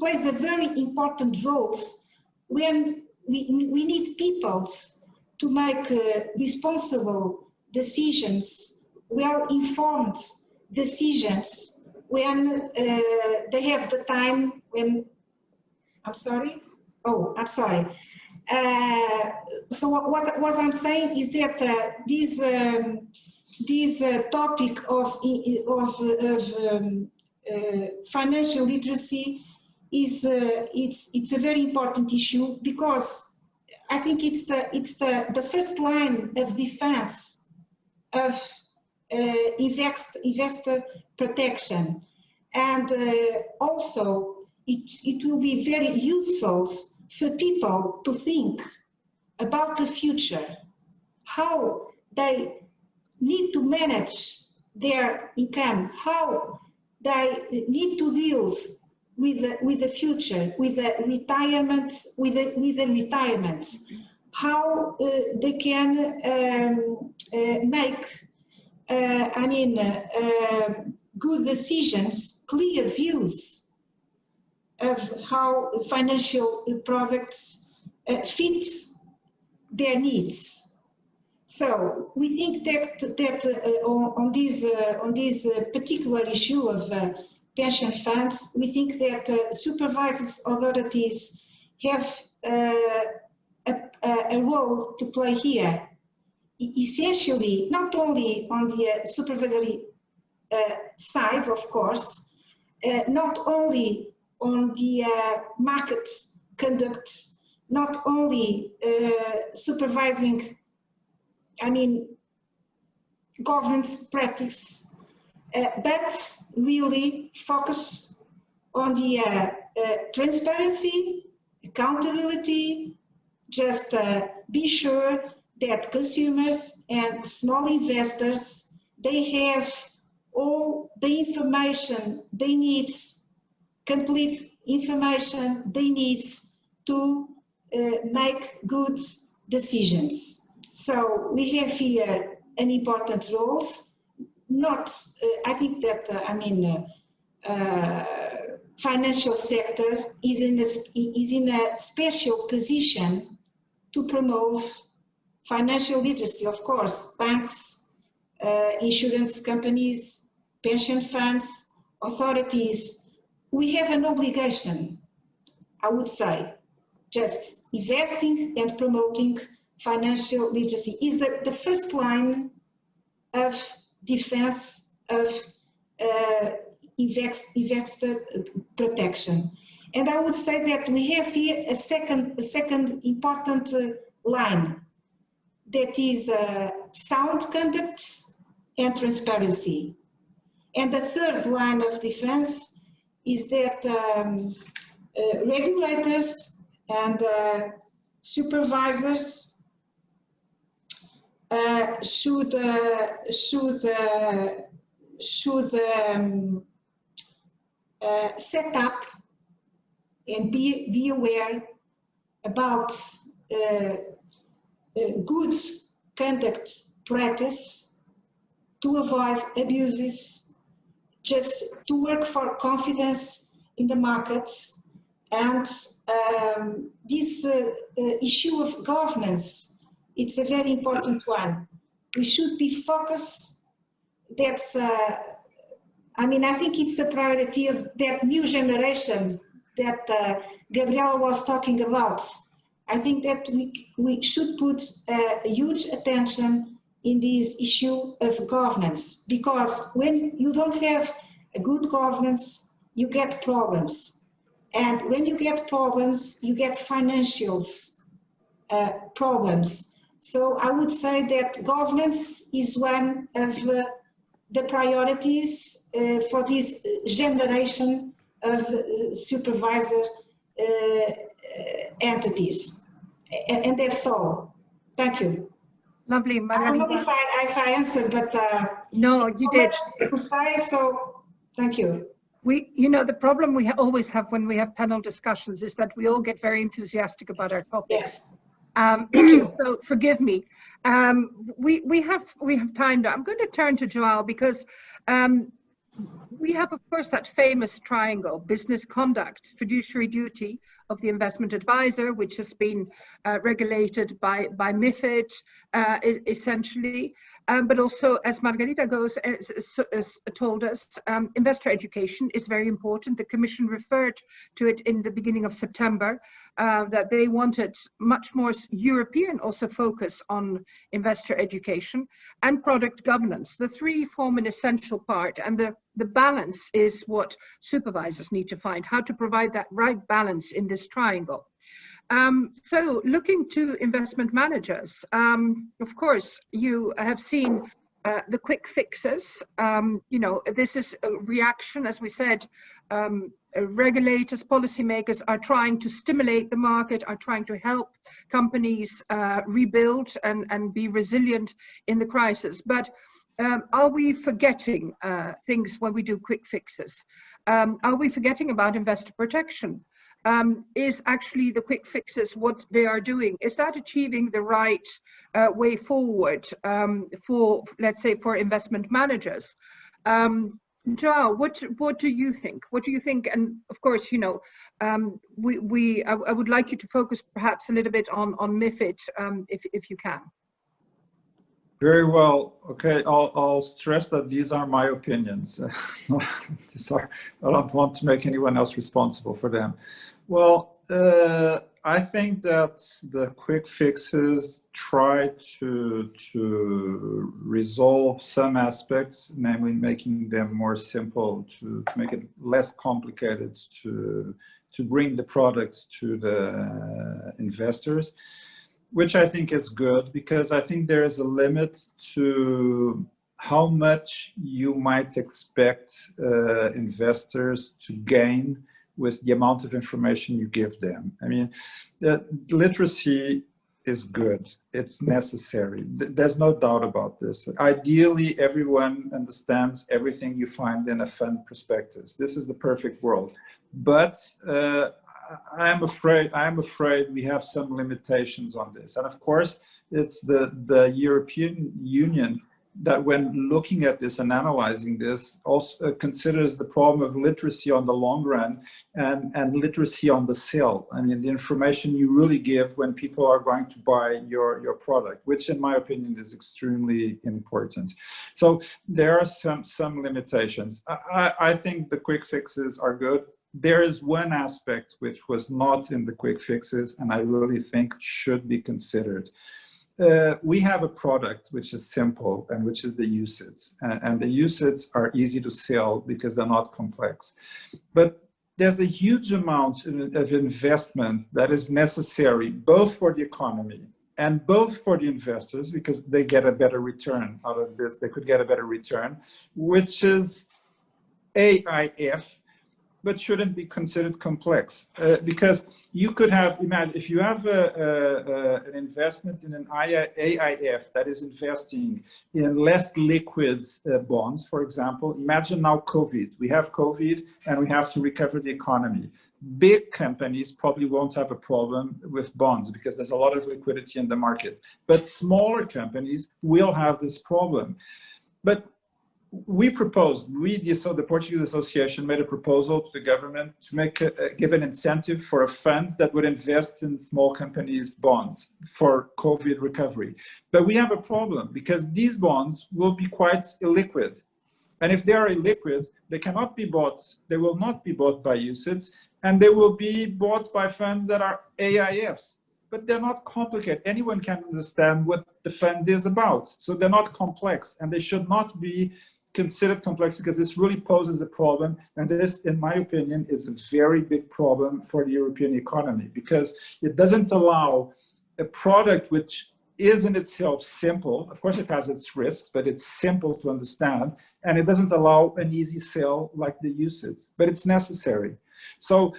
plays a very important role when we need people to make responsible decisions, well-informed decisions, when they have the time, when, so what I'm saying is that this topic of financial literacy is it's a very important issue, because I think it's the first line of defense of investor protection, and also it will be very useful for people to think about the future, how they need to manage their income, how they need to deal with the future, with the retirement, with the retirement, how they can make good decisions, clear views of how financial products fit their needs. So we think that on this particular issue of pension funds, we think that supervising authorities have a role to play here. Essentially, not only on the supervisory side, of course, not only on the market conduct, not only supervising, governance practice, but really focus on the transparency, accountability, just be sure that consumers and small investors, they have all the information they need, complete information they need to make good decisions. So we have here an important role. Not, I think that, financial sector is in a special position to promote financial literacy. Of course, banks, insurance companies, pension funds, authorities, we have an obligation, I would say, just investing and promoting financial literacy is the first line of defense of investor protection. And I would say that we have here a second important line, that is sound conduct and transparency. And the third line of defense is that regulators and supervisors should set up and be aware about good conduct practice to avoid abuses, just to work for confidence in the markets. And this issue of governance, it's a very important one. We should be focused. That's, I think it's a priority of that new generation that Gabriela was talking about. I think that we should put huge attention in this issue of governance, because when you don't have a good governance, you get problems. And when you get problems, you get financial problems. So I would say that governance is one of the priorities for this generation of supervisor entities. And that's all. Thank you. Lovely, I don't know Margarita. if I answered, but No, you did. to say, so thank you. The problem we always have when we have panel discussions is that we all get very enthusiastic about our topics. Yes. So forgive me. We have time now. I'm going to turn to Joao because we have, of course, that famous triangle: business conduct, fiduciary duty of the investment advisor, which has been regulated by MiFID, essentially. But also, as Margarita told us, investor education is very important. The Commission referred to it in the beginning of September, that they wanted much more European also focus on investor education and product governance. The three form an essential part, and the balance is what supervisors need to find, how to provide that right balance in this triangle. So looking to investment managers, of course, you have seen the quick fixes. This is a reaction, as we said, regulators, policymakers are trying to stimulate the market, are trying to help companies rebuild and be resilient in the crisis. But are we forgetting things when we do quick fixes? Are we forgetting about investor protection? Is actually the quick fixes what they are doing? Is that achieving the right way forward for, let's say, for investment managers? Joao, what do you think? What do you think? And of course, I would like you to focus perhaps a little bit on MiFID, if you can. Very well. Okay, I'll stress that these are my opinions. I don't want to make anyone else responsible for them. Well, I think that the quick fixes try to resolve some aspects, namely making them more simple, to make it less complicated to bring the products to the investors, which I think is good, because I think there is a limit to how much you might expect investors to gain with the amount of information you give them. I mean, literacy is good, it's necessary. There's no doubt about this. Ideally, everyone understands everything you find in a fund prospectus. This is the perfect world. But I am afraid we have some limitations on this. And of course, it's the European Union that when looking at this and analyzing this also considers the problem of literacy on the long run and literacy on the sale. I mean, the information you really give when people are going to buy your product, which in my opinion is extremely important. So there are some limitations. I think the quick fixes are good. There is one aspect which was not in the quick fixes and I really think should be considered. We have a product which is simple and which is the UCITS, and the UCITS are easy to sell because they're not complex. But there's a huge amount of investment that is necessary both for the economy and both for the investors because they get a better return out of this. They could get a better return, which is AIF, but shouldn't be considered complex because you could have, imagine if you have an investment in an AIF that is investing in less liquid bonds, for example, imagine now COVID. We have COVID and we have to recover the economy. Big companies probably won't have a problem with bonds because there's a lot of liquidity in the market, but smaller companies will have this problem. But we proposed, the Portuguese Association made a proposal to the government to give an incentive for a fund that would invest in small companies' bonds for COVID recovery. But we have a problem because these bonds will be quite illiquid. And if they are illiquid, they cannot be bought, they will not be bought by UCITS, and they will be bought by funds that are AIFs. But they're not complicated. Anyone can understand what the fund is about. So they're not complex, and they should not be considered complex because this really poses a problem. And this, in my opinion, is a very big problem for the European economy because it doesn't allow a product which is in itself simple. Of course, it has its risks, but it's simple to understand. And it doesn't allow an easy sale like the UCITS, but it's necessary. So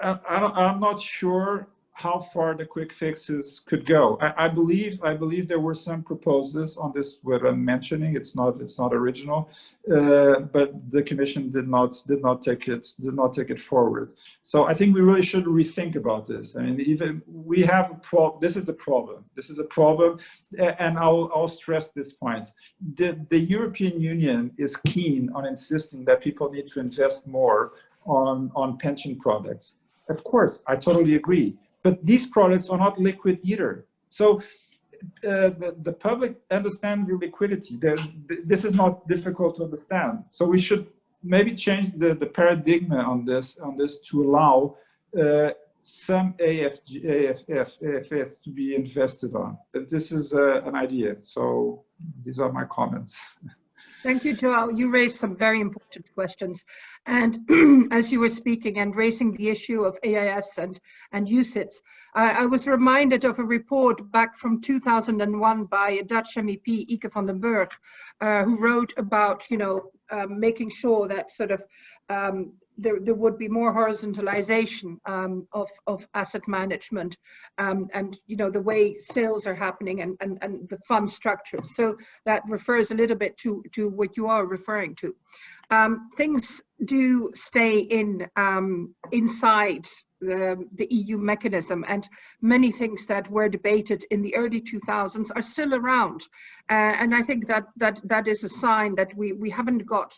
I'm not sure how far the quick fixes could go. I believe there were some proposals on this. What I'm mentioning, it's not original, but the Commission did not take it forward. So I think we really should rethink about this. I mean, even we have a problem. This is a problem. This is a problem, and I'll stress this point. The European Union is keen on insisting that people need to invest more on pension products. Of course, I totally agree. But these products are not liquid either. So the public understand your liquidity. This is not difficult to understand. So we should maybe change the paradigm on this to allow some AFS to be invested on. This is an idea. So these are my comments. Thank you, Joao. You raised some very important questions. And as you were speaking and raising the issue of AIFs and UCITS, I was reminded of a report back from 2001 by a Dutch MEP, Ike van den Burg, who wrote about, making sure that sort of there would be more horizontalization of asset management and the way sales are happening and the fund structures. So that refers a little bit to what you are referring to. Things do stay inside the EU mechanism, and many things that were debated in the early 2000s are still around. And I think that is a sign that we haven't got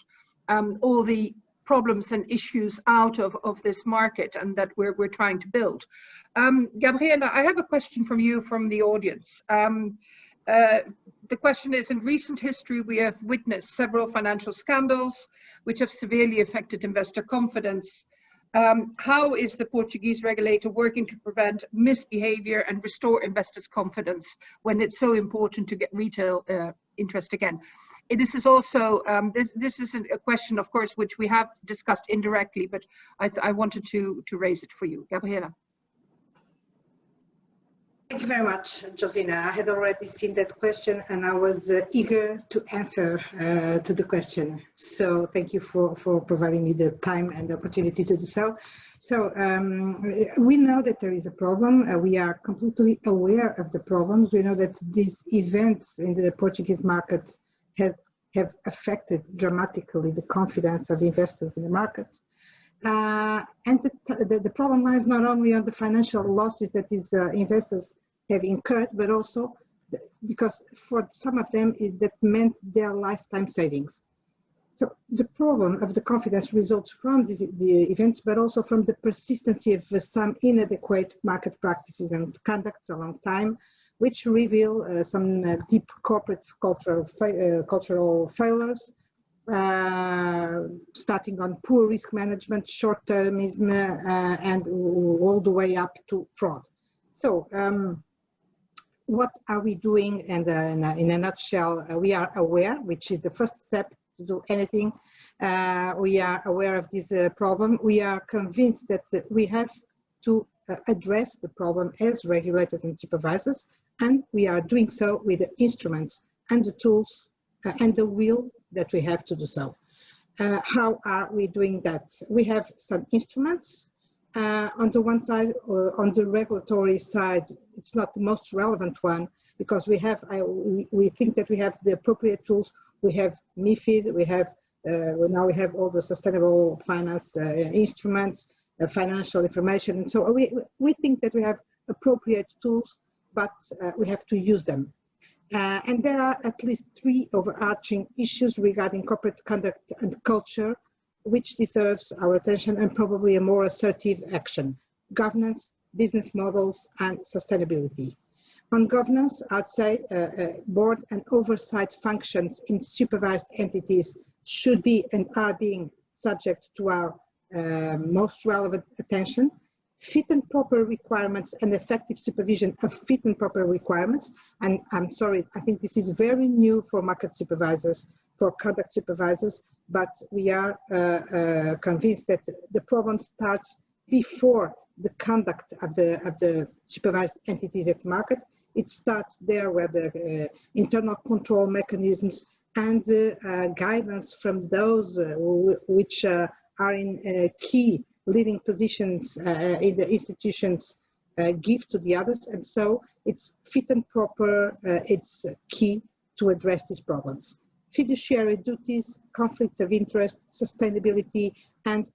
all the problems and issues out of this market and that we're trying to build. Gabriela, I have a question from you from the audience. The question is, in recent history, we have witnessed several financial scandals which have severely affected investor confidence. How is the Portuguese regulator working to prevent misbehavior and restore investors' confidence when it's so important to get retail interest again? This is also, this is a question, of course, which we have discussed indirectly, but I wanted to raise it for you. Gabriela. Thank you very much, Josina. I had already seen that question and I was eager to answer to the question. So thank you for providing me the time and the opportunity to do so. So we know that there is a problem. We are completely aware of the problems. We know that these events in the Portuguese market have affected dramatically the confidence of investors in the market. And the problem lies not only on the financial losses that these investors have incurred, but also because for some of them that meant their lifetime savings. So the problem of the confidence results from the events, but also from the persistency of some inadequate market practices and conducts along time, which reveal some deep corporate cultural failures, starting on poor risk management, short-termism, and all the way up to fraud. So what are we doing? And in a nutshell, we are aware, which is the first step to do anything. We are aware of this problem. We are convinced that we have to address the problem as regulators and supervisors, and we are doing so with the instruments and the tools and the will that we have to do so. How are we doing that? We have some instruments. On the one side, or on the regulatory side, it's not the most relevant one, because we think that we have the appropriate tools. We have MiFID, we have now we have all the sustainable finance instruments, financial information, and so we think that we have appropriate tools, but we have to use them. And there are at least 3 overarching issues regarding corporate conduct and culture, which deserves our attention and probably a more assertive action: governance, business models, and sustainability. On governance, I'd say board and oversight functions in supervised entities should be and are being subject to our most relevant attention. Fit and proper requirements and effective supervision of fit and proper requirements. And I'm sorry, I think this is very new for market supervisors, for conduct supervisors, but we are convinced that the problem starts before the conduct of the supervised entities at market. It starts there where the internal control mechanisms and guidance from those which are in key leading positions in the institutions give to the others. And so it's fit and proper, it's key to address these problems. Fiduciary duties, conflicts of interest, sustainability, and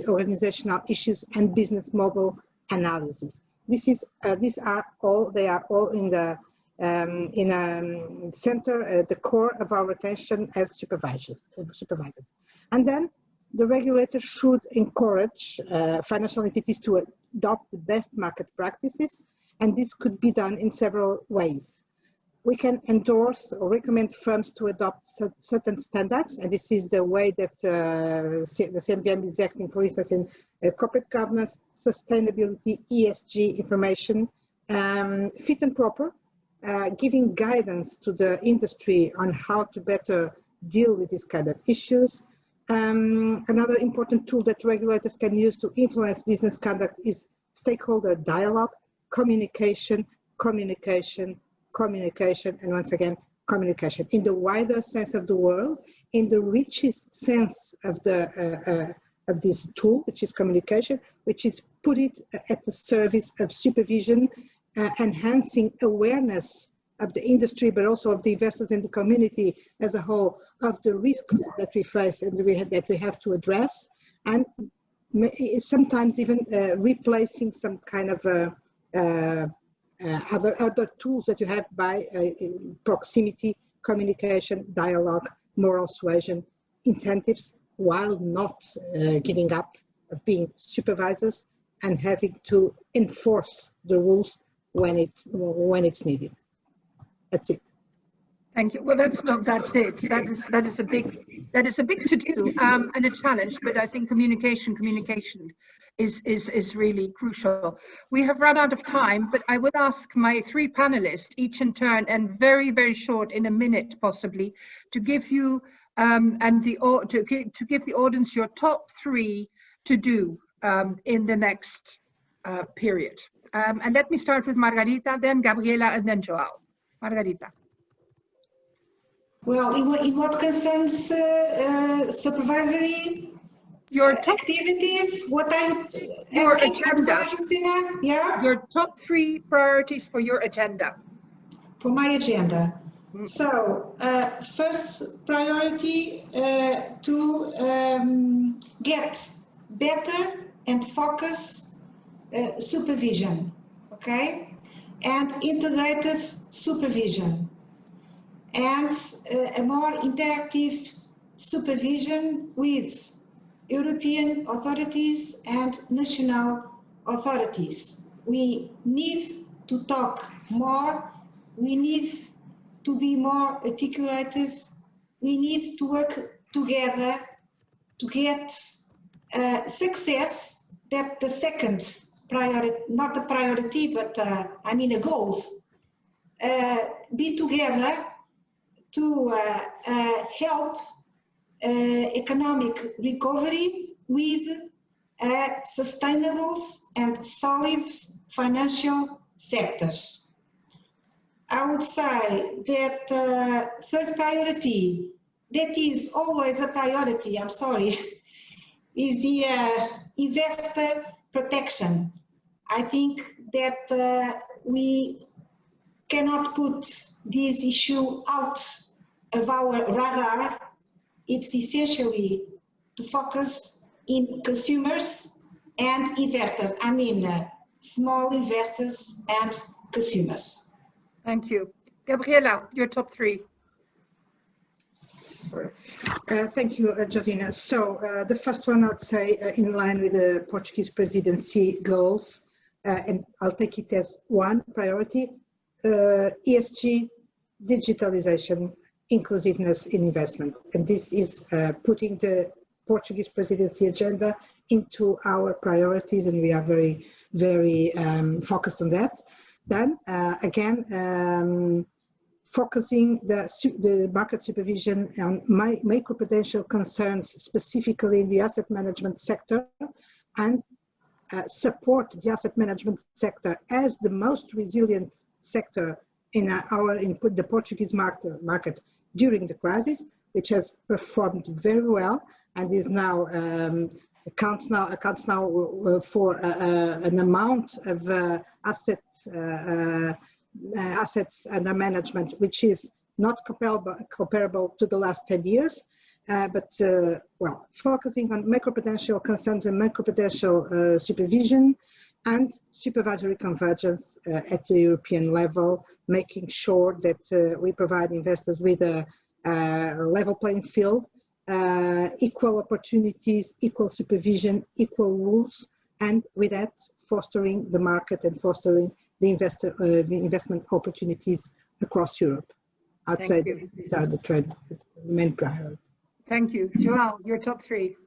organizational issues and business model analysis. These are all, they are all in the center, the core of our attention as supervisors. And then the regulator should encourage financial entities to adopt the best market practices, and this could be done in several ways. We can endorse or recommend firms to adopt certain standards, and this is the way that the CMVM is acting, for instance, in corporate governance, sustainability, ESG information, fit and proper, giving guidance to the industry on how to better deal with these kind of issues. Another important tool that regulators can use to influence business conduct is stakeholder dialogue, communication, and once again, communication. In the wider sense of the word, in the richest sense of this tool, which is communication, which is put it at the service of supervision, enhancing awareness of the industry, but also of the investors in the community as a whole, of the risks that we face and that we have to address, and sometimes even replacing some kind of other tools that you have by proximity, communication, dialogue, moral suasion, incentives, while not giving up of being supervisors and having to enforce the rules when it's needed. That's it. Thank you. Well, that's it. That is a big to do and a challenge. But I think communication is really crucial. We have run out of time, but I would ask my 3 panelists, each in turn, and very, very short, in a minute possibly, to give you to give the audience your top 3 to do in the next period. And let me start with Margarita, then Gabriela, and then João. Margarita. Well, in what concerns supervisory activities, what are you your asking? agenda. Yeah? Your top 3 priorities for your agenda. For my agenda. So, first priority to get better and focus supervision, okay? and integrated supervision, and a more interactive supervision with European authorities and national authorities. We need to talk more, we need to be more articulated, we need to work together to get success that the second priority, not the priority, but I mean a goal, be together to help economic recovery with sustainable and solid financial sectors. I would say that third priority, that is always a priority, I'm sorry, is the investor protection. I think that we cannot put this issue out of our radar. It's essentially to focus in consumers and investors. I mean, small investors and consumers. Thank you. Gabriela, your top three. Thank you, Josina. So the first one, I'd say, in line with the Portuguese presidency goals, and I'll take it as one priority, ESG, digitalization, inclusiveness in investment. And this is putting the Portuguese presidency agenda into our priorities, and we are very, very focused on that. Then, again, focusing the market supervision on macro-prudential concerns, specifically in the asset management sector, and support the asset management sector as the most resilient sector in the Portuguese market during the crisis, which has performed very well and is now accounts now for an amount of assets under management, which is not comparable to the last 10 years, but well, focusing on macroprudential concerns and macroprudential supervision and supervisory convergence at the European level, making sure that we provide investors with a level playing field, equal opportunities, equal supervision, equal rules, and with that fostering the market and fostering the investment opportunities across Europe. I'd say these are the main priorities. Thank you. João, your top three.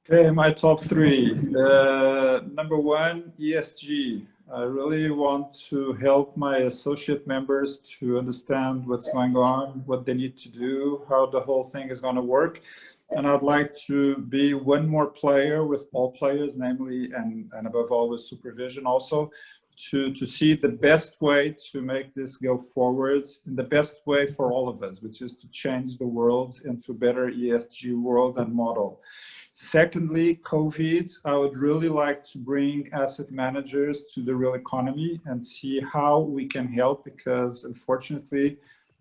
Okay, my top three. Number one, ESG. I really want to help my associate members to understand what's going on, what they need to do, how the whole thing is going to work. And I'd like to be one more player with all players, namely, and above all with supervision also, to see the best way to make this go forwards, and the best way for all of us, which is to change the world into a better ESG world and model. Secondly, COVID, I would really like to bring asset managers to the real economy and see how we can help, because unfortunately,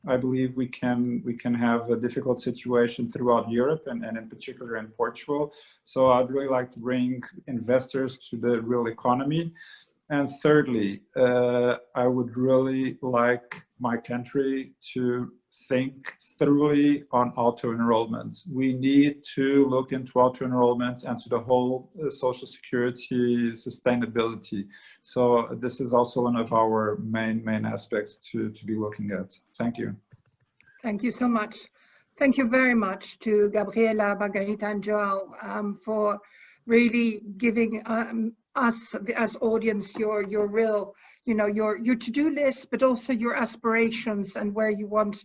I believe we can have a difficult situation throughout Europe and in particular in Portugal. So I'd really like to bring investors to the real economy. And thirdly, I would really like my country to think thoroughly on auto-enrollments. We need to look into auto-enrollments and to the whole social security sustainability. So this is also one of our main aspects to be looking at. Thank you. Thank you so much. Thank you very much to Gabriela, Margarita, and João for really giving us as audience your real, your to-do list, but also your aspirations and where you want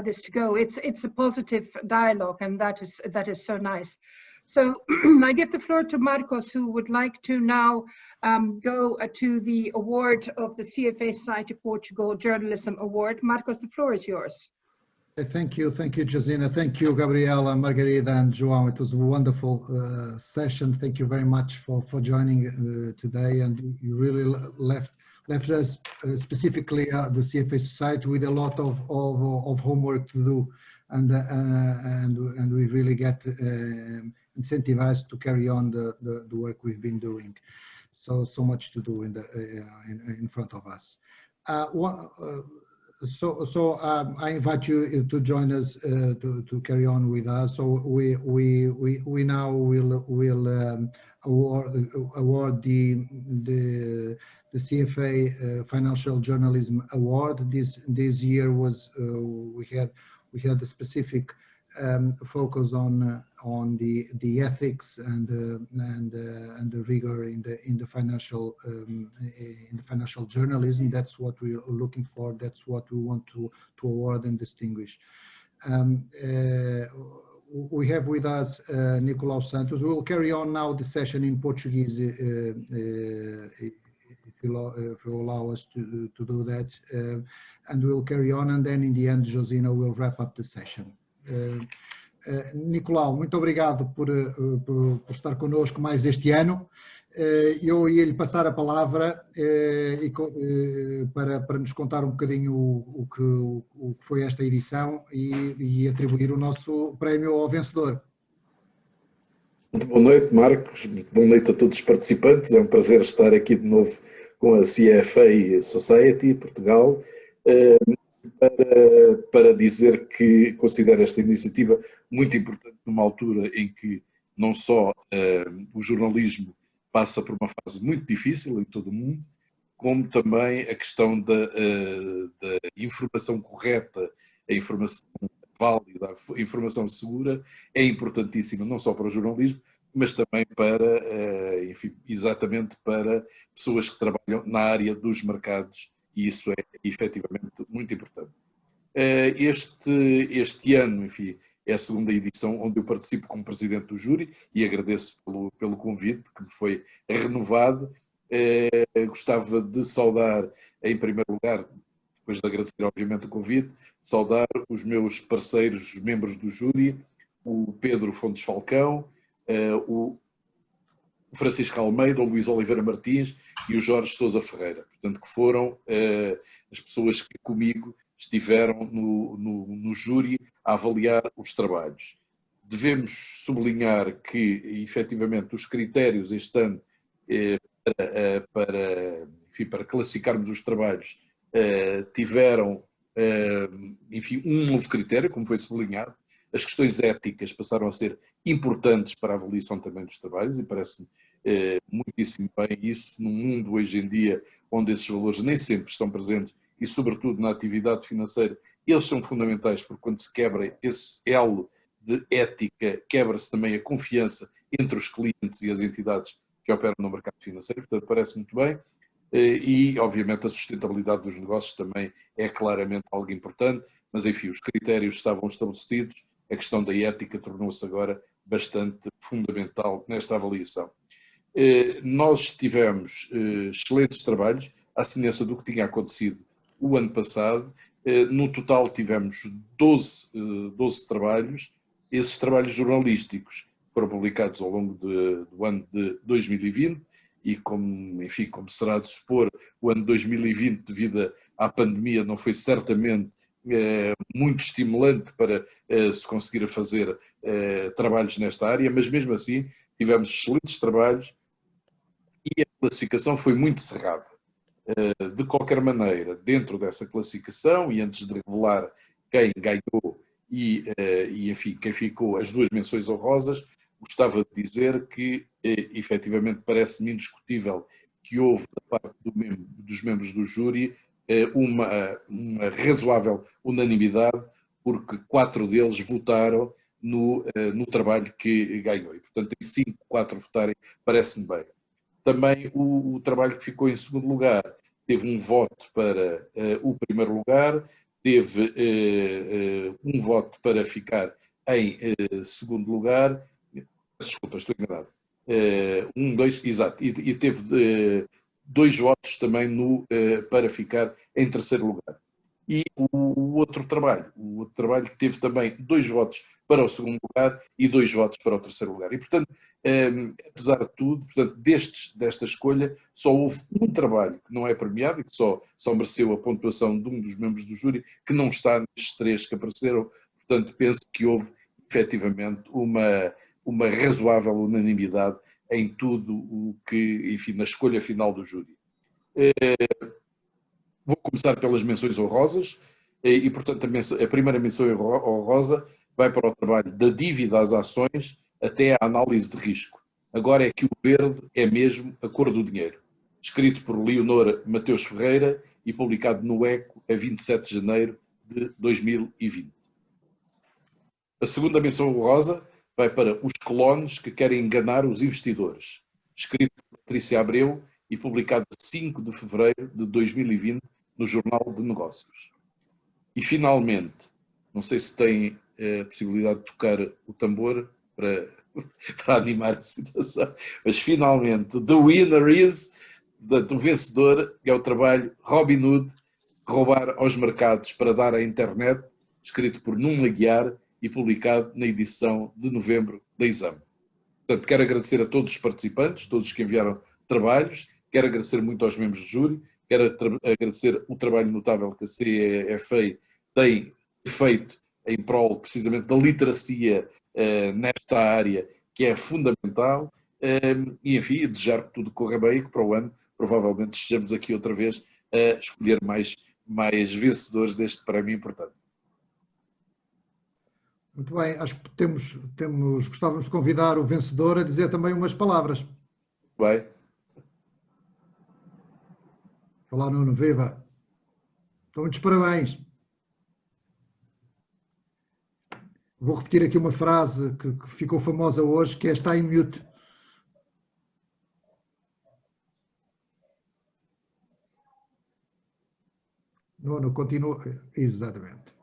this to go. It's a positive dialogue, and that is so nice. So I give the floor to Marcos, who would like to now go to the award of the CFA Society Portugal Journalism Award. Marcos, the floor is yours. Thank you, Josina. Thank you, Gabriela, Margarita, and João. It was a wonderful session. Thank you very much for joining today, and you really left us specifically the CFA Society with a lot of homework to do, and we really get incentivized to carry on the work we've been doing. so much to do in front of us. I invite you to join us to carry on with us. So we now will award the CFA Financial Journalism Award. This year was we had a specific focus on the ethics and the rigor in the financial journalism. That's what we're looking for. That's what we want to award and distinguish. We have with us Nicolau Santos. We will carry on now the session in Portuguese if you allow us to do that, and we'll carry on, and then in the end Josina will wrap up the session. Nicolau, muito obrigado por estar connosco mais este ano. Eu ia lhe passar a palavra para nos contar um bocadinho o que foi esta edição e atribuir o nosso prémio ao vencedor. Muito boa noite, Marcos. Muito boa noite a todos os participantes. É um prazer estar aqui de novo com a CFA Society Portugal para dizer que considero esta iniciativa muito importante numa altura em que não só o jornalismo passa por uma fase muito difícil em todo o mundo, como também a questão da informação correta, a informação válida, a informação segura é importantíssima não só para o jornalismo, mas também para, enfim, exatamente para pessoas que trabalham na área dos mercados, e isso é efetivamente muito importante. Este ano, enfim, é a segunda edição onde eu participo como presidente do júri e agradeço pelo convite que me foi renovado. Gostava de saudar, em primeiro lugar, depois de agradecer obviamente o convite, saudar os meus parceiros, os membros do júri, o Pedro Fontes Falcão, o Francisco Almeida, o Luís Oliveira Martins e o Jorge Sousa Ferreira, portanto que foram as pessoas que comigo estiveram no júri a avaliar os trabalhos. Devemos sublinhar que, efetivamente, os critérios este ano para classificarmos os trabalhos tiveram, enfim, um novo critério, como foi sublinhado. As questões éticas passaram a ser importantes para a avaliação também dos trabalhos e parece-me muitíssimo bem isso num mundo hoje em dia onde esses valores nem sempre estão presentes e sobretudo na atividade financeira eles são fundamentais porque quando se quebra esse elo de ética quebra-se também a confiança entre os clientes e as entidades que operam no mercado financeiro, portanto parece muito bem e obviamente a sustentabilidade dos negócios também é claramente algo importante, mas enfim os critérios estavam estabelecidos, a questão da ética tornou-se agora bastante fundamental nesta avaliação. Nós tivemos excelentes trabalhos, à semelhança do que tinha acontecido o ano passado. No total tivemos 12 trabalhos. Esses trabalhos jornalísticos foram publicados ao longo do ano de 2020 e como será de supor, o ano de 2020 devido à pandemia não foi certamente muito estimulante para se conseguir fazer trabalhos nesta área, mas mesmo assim tivemos excelentes trabalhos e a classificação foi muito cerrada. De qualquer maneira, dentro dessa classificação e antes de revelar quem ganhou e enfim, quem ficou as duas menções honrosas, gostava de dizer que efetivamente parece-me indiscutível que houve da parte dos membros do júri uma razoável unanimidade, porque 4 deles votaram no trabalho que ganhou. E, portanto, em 5, 4 votarem, parece-me bem. Também o trabalho que ficou em segundo lugar teve um voto para o primeiro lugar, teve um voto para ficar em segundo lugar. Desculpa, estou enganado. Exato. E teve 2 votos também para ficar em terceiro lugar. E o outro trabalho teve também 2 votos para o segundo lugar e 2 votos para o terceiro lugar. E, portanto, apesar de tudo, portanto, desta escolha, só houve um trabalho que não é premiado e que só mereceu a pontuação de um dos membros do júri, que não está nestes 3 que apareceram. Portanto, penso que houve, efetivamente, uma razoável unanimidade em tudo o que, enfim, na escolha final do júri. Vou começar pelas menções honrosas e, portanto, a primeira menção honrosa vai para o trabalho da dívida às ações até à análise de risco. Agora é que o verde é mesmo a cor do dinheiro. Escrito por Leonor Mateus Ferreira e publicado no ECO a 27 de janeiro de 2020. A segunda menção honrosa vai para Os Clones que querem enganar os investidores. Escrito por Patrícia Abreu e publicado a 5 de fevereiro de 2020 no Jornal de Negócios. E, finalmente, não sei se tem a possibilidade de tocar o tambor para animar a situação, mas, finalmente, The Winner is, o vencedor é o trabalho Robinhood, roubar aos mercados para dar à internet, escrito por Nuno Aguiar e publicado na edição de novembro da Exame. Portanto, quero agradecer a todos os participantes, todos os que enviaram trabalhos, quero agradecer muito aos membros do júri, quero agradecer o trabalho notável que a CFA tem feito em prol, precisamente, da literacia nesta área, que é fundamental, e, enfim, desejar que tudo corra bem e que para o ano, provavelmente, estejamos aqui outra vez a escolher mais vencedores deste prémio importante. Muito bem, acho que gostávamos de convidar o vencedor a dizer também umas palavras. Bem. Olá, Nuno, viva. Então, muitos parabéns. Vou repetir aqui uma frase que ficou famosa hoje, que é está em mute. Nuno, continua. Exatamente.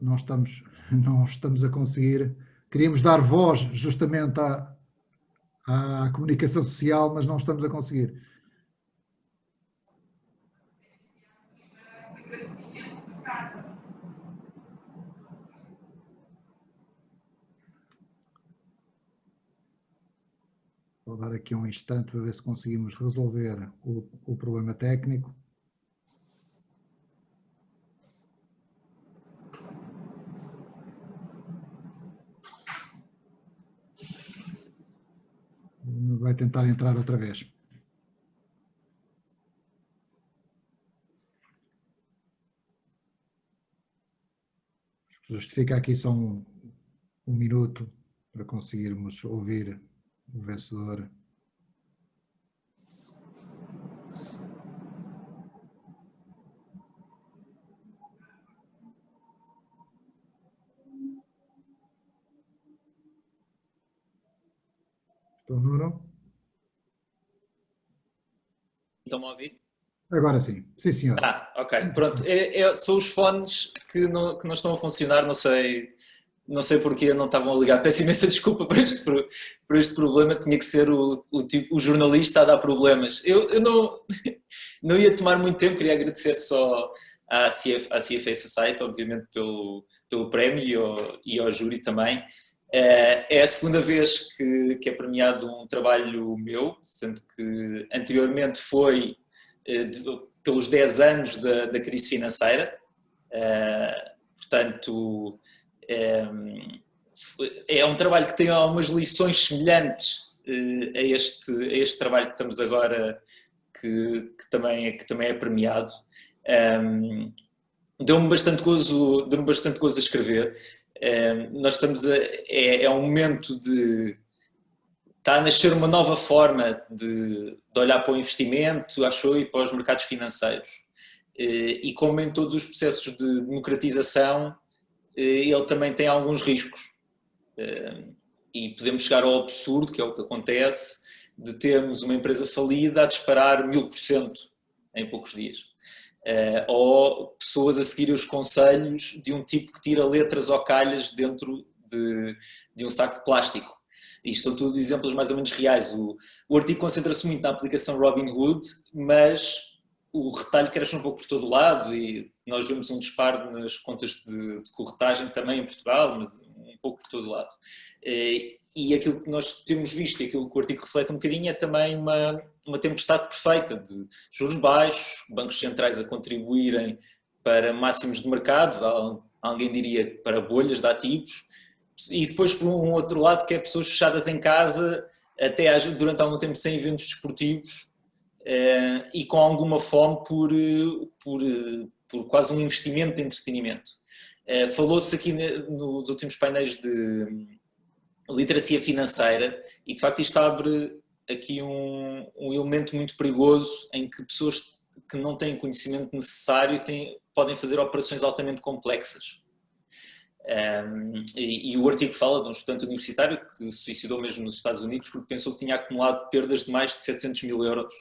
Não estamos a conseguir. Queríamos dar voz justamente à comunicação social, mas não estamos a conseguir. Vou dar aqui um instante para ver se conseguimos resolver o problema técnico. Vai tentar entrar outra vez. Justifica aqui só um minuto para conseguirmos ouvir o vencedor. Estou, Nuno? Estão-me a ouvir? Agora sim. Sim, senhor. Ok. Pronto. São os fones que não estão a funcionar, não sei porque não estavam a ligar. Peço imensa desculpa por este problema, tinha que ser o jornalista a dar problemas. Eu não ia tomar muito tempo, queria agradecer só à CFA Society, obviamente, pelo prémio e ao júri também. É a segunda vez que é premiado um trabalho meu, sendo que anteriormente foi pelos 10 anos da crise financeira, portanto é um trabalho que tem algumas lições semelhantes a este trabalho que estamos agora, que também é premiado, Deu-me bastante gozo a escrever. Nós estamos é um momento está a nascer uma nova forma de olhar para o investimento, acho eu, e para os mercados financeiros. E como em todos os processos de democratização, ele também tem alguns riscos. E podemos chegar ao absurdo, que é o que acontece, de termos uma empresa falida a disparar 1000% em poucos dias. Ou pessoas a seguir os conselhos de um tipo que tira letras ou calhas dentro de um saco de plástico. Isto são tudo exemplos mais ou menos reais. O artigo concentra-se muito na aplicação Robinhood, mas o retalho cresce um pouco por todo o lado e nós vemos um disparo nas contas de corretagem também em Portugal, mas um pouco por todo o lado. E aquilo que nós temos visto e aquilo que o artigo reflete um bocadinho é também uma tempestade perfeita de juros baixos, bancos centrais a contribuírem para máximos de mercado, alguém diria para bolhas de ativos, e depois por um outro lado que é pessoas fechadas em casa até durante algum tempo sem eventos desportivos e com alguma fome por quase um investimento de entretenimento. Falou-se aqui nos últimos painéis de literacia financeira e de facto isto abre aqui um elemento muito perigoso em que pessoas que não têm conhecimento necessário podem fazer operações altamente complexas. E o artigo fala de um estudante universitário que se suicidou mesmo nos Estados Unidos porque pensou que tinha acumulado perdas de mais de 700 mil euros,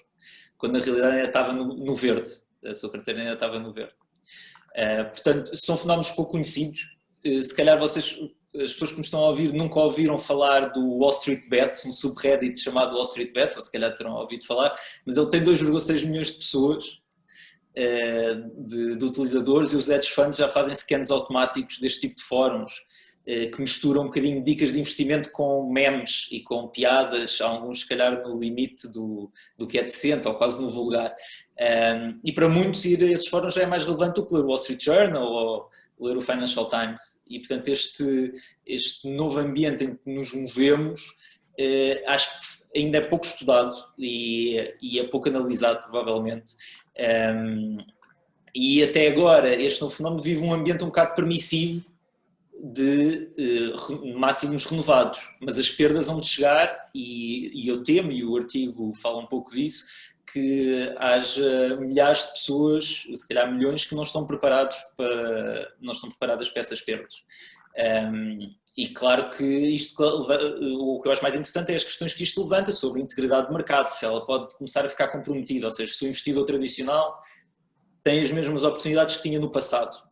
quando na realidade ainda estava no verde, a sua carteira ainda estava no verde. Portanto, são fenómenos pouco conhecidos. Se calhar as pessoas que me estão a ouvir nunca ouviram falar do Wall Street Bets, um subreddit chamado Wall Street Bets, ou se calhar terão ouvido falar, mas ele tem 2,6 milhões de pessoas, de utilizadores, e os hedge funds já fazem scans automáticos deste tipo de fóruns, que misturam um bocadinho dicas de investimento com memes e com piadas, alguns se calhar no limite do que é decente ou quase no vulgar. E para muitos ir a esses fóruns já é mais relevante do que ler o Wall Street Journal ou ler o Financial Times. E portanto este novo ambiente em que nos movemos acho que ainda é pouco estudado e é pouco analisado provavelmente. E até agora este novo fenómeno vive um ambiente um bocado permissivo de máximos renovados, mas as perdas vão de chegar e eu temo, e o artigo fala um pouco disso, que haja milhares de pessoas, se calhar milhões, que não estão preparadas para essas perdas. E claro que o que eu acho mais interessante é as questões que isto levanta sobre a integridade do mercado, se ela pode começar a ficar comprometida, ou seja, se o investidor tradicional tem as mesmas oportunidades que tinha no passado,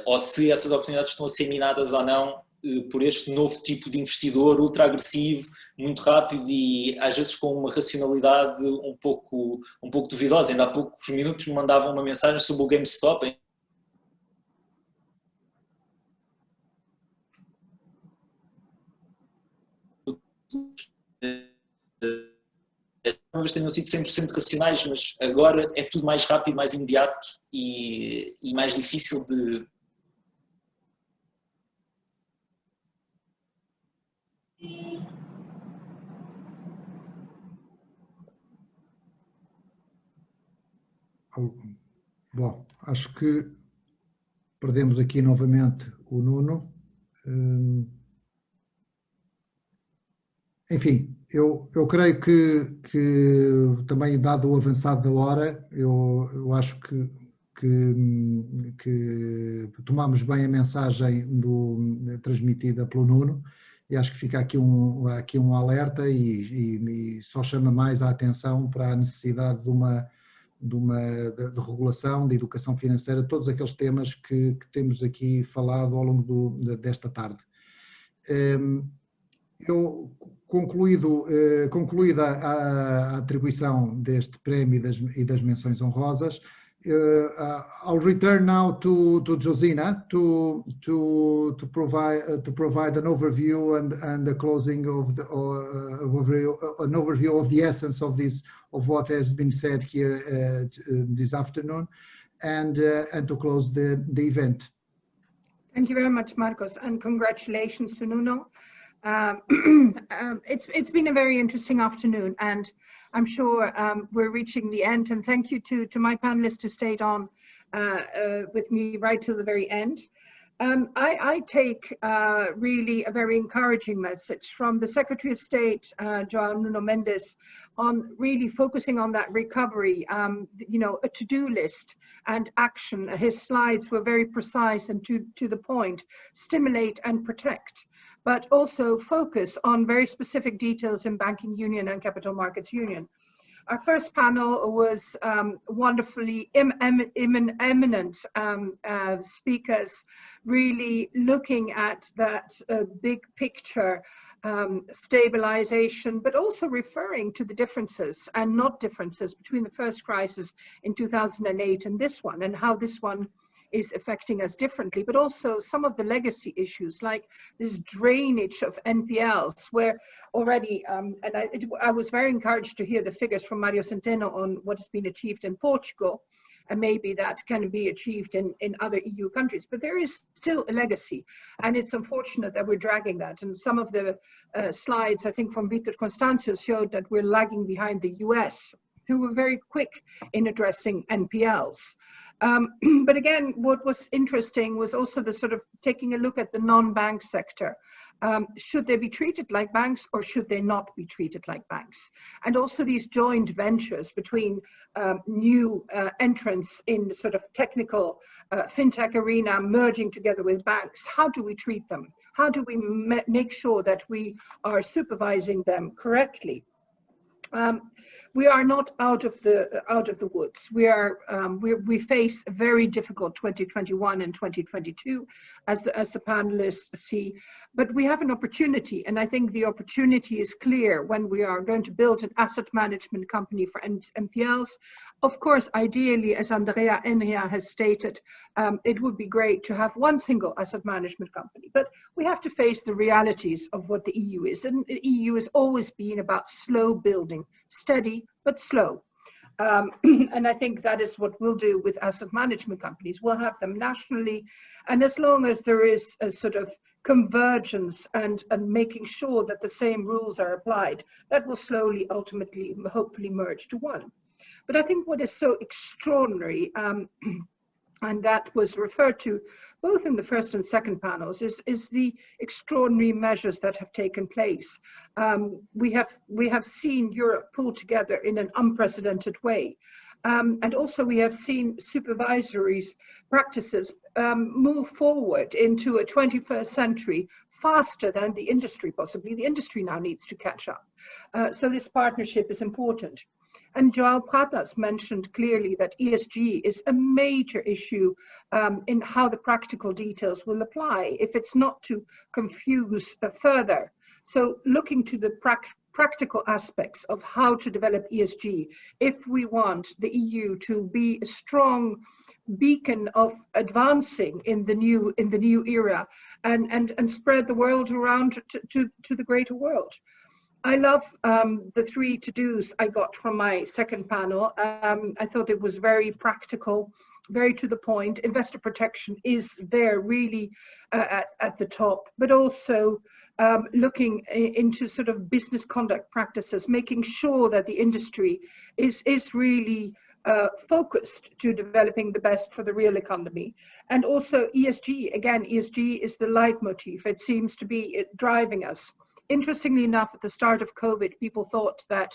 ou se essas oportunidades estão a ser minadas ou não por este novo tipo de investidor ultra agressivo, muito rápido e às vezes com uma racionalidade um pouco duvidosa. Ainda há poucos minutos me mandavam uma mensagem sobre o GameStop. Talvez tenham sido 100% racionais, mas agora é tudo mais rápido, mais imediato e mais difícil de... Bom, acho que perdemos aqui novamente o Nuno. Enfim, eu creio que também, dado o avançado da hora, eu acho que tomamos bem a mensagem transmitida pelo Nuno, e acho que fica aqui um alerta e só chama mais a atenção para a necessidade de regulação, de educação financeira, todos aqueles temas que temos aqui falado ao longo desta tarde. Concluída a atribuição deste prémio e das menções honrosas, I'll return now to Josina to provide an overview and the closing of an overview of the essence of what has been said here this afternoon, and to close the event. Thank you very much, Marcos, and congratulations to Nuno. It's been a very interesting afternoon, and I'm sure we're reaching the end. And thank you to my panelists who stayed on with me right till the very end. I take really a very encouraging message from the Secretary of State, João Nuno Mendes, on really focusing on that recovery, you know, a to-do list and action. His slides were very precise and to the point: stimulate and protect, but also focus on very specific details in banking union and capital markets union. Our first panel was wonderfully eminent speakers, really looking at that big picture, stabilization, but also referring to the differences and not differences between the first crisis in 2008 and this one, and how this one is affecting us differently, but also some of the legacy issues like this drainage of NPLs, where already, and I was very encouraged to hear the figures from Mario Centeno on what has been achieved in Portugal, and maybe that can be achieved in other EU countries, but there is still a legacy, and it's unfortunate that we're dragging that. And some of the slides, I think from Victor Constancio, showed that we're lagging behind the US, who were very quick in addressing NPLs. But again, what was interesting was also the sort of taking a look at the non-bank sector. Should they be treated like banks, or should they not be treated like banks? And also these joint ventures between new entrants in the sort of technical fintech arena merging together with banks. How do we treat them? How do we make sure that we are supervising them correctly? We are not out of the woods. We face a very difficult 2021 and 2022, as the panelists see. But we have an opportunity, and I think the opportunity is clear when we are going to build an asset management company for NPLs. Of course, ideally, as Andrea Enria has stated, it would be great to have one single asset management company. But we have to face the realities of what the EU is. And the EU has always been about slow building, steady but slow. And I think that is what we'll do with asset management companies. We'll have them nationally, and as long as there is a sort of convergence and making sure that the same rules are applied, that will slowly, ultimately, hopefully merge to one. But I think what is so extraordinary, and that was referred to both in the first and second panels, is the extraordinary measures that have taken place. We have seen Europe pull together in an unprecedented way. And also we have seen supervisory practices move forward into a 21st century faster than the industry possibly. The industry now needs to catch up. So this partnership is important. And João Pratas mentioned clearly that ESG is a major issue in how the practical details will apply if it's not to confuse further. So looking to the practical aspects of how to develop ESG, if we want the EU to be a strong beacon of advancing in the new era and spread the world around to the greater world. I love the 3 to-dos I got from my second panel. I thought it was very practical, very to the point. Investor protection is there really at the top, but also looking into sort of business conduct practices, making sure that the industry is really focused to developing the best for the real economy. And also ESG, again, ESG is the leitmotif. It seems to be driving us. Interestingly enough, at the start of COVID, people thought that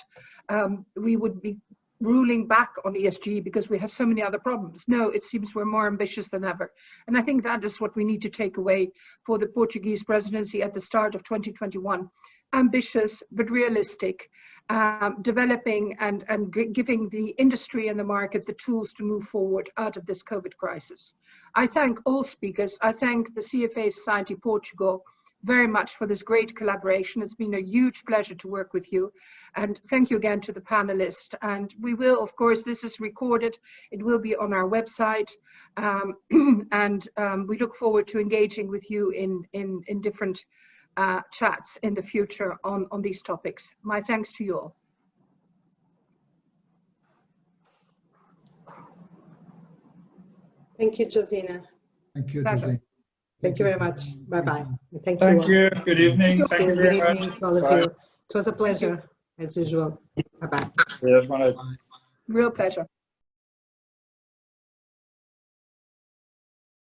we would be ruling back on ESG because we have so many other problems. No, it seems we're more ambitious than ever. And I think that is what we need to take away for the Portuguese presidency at the start of 2021. Ambitious, but realistic, developing and giving the industry and the market the tools to move forward out of this COVID crisis. I thank all speakers. I thank the CFA Society Portugal very much for this great collaboration. It's been a huge pleasure to work with you. And thank you again to the panelists. And we will, of course, this is recorded. It will be on our website. We look forward to engaging with you in different chats in the future on these topics. My thanks to you all. Thank you, Josina. Thank you, Pleasure. Josina. Thank you very much. Bye-bye. Thank you. Thank all. you. Good evening. Thank Thank you. you Good very evening much. to all of Bye. you. It was a pleasure, as usual. Bye-bye. Yes, boa noite. Real pleasure.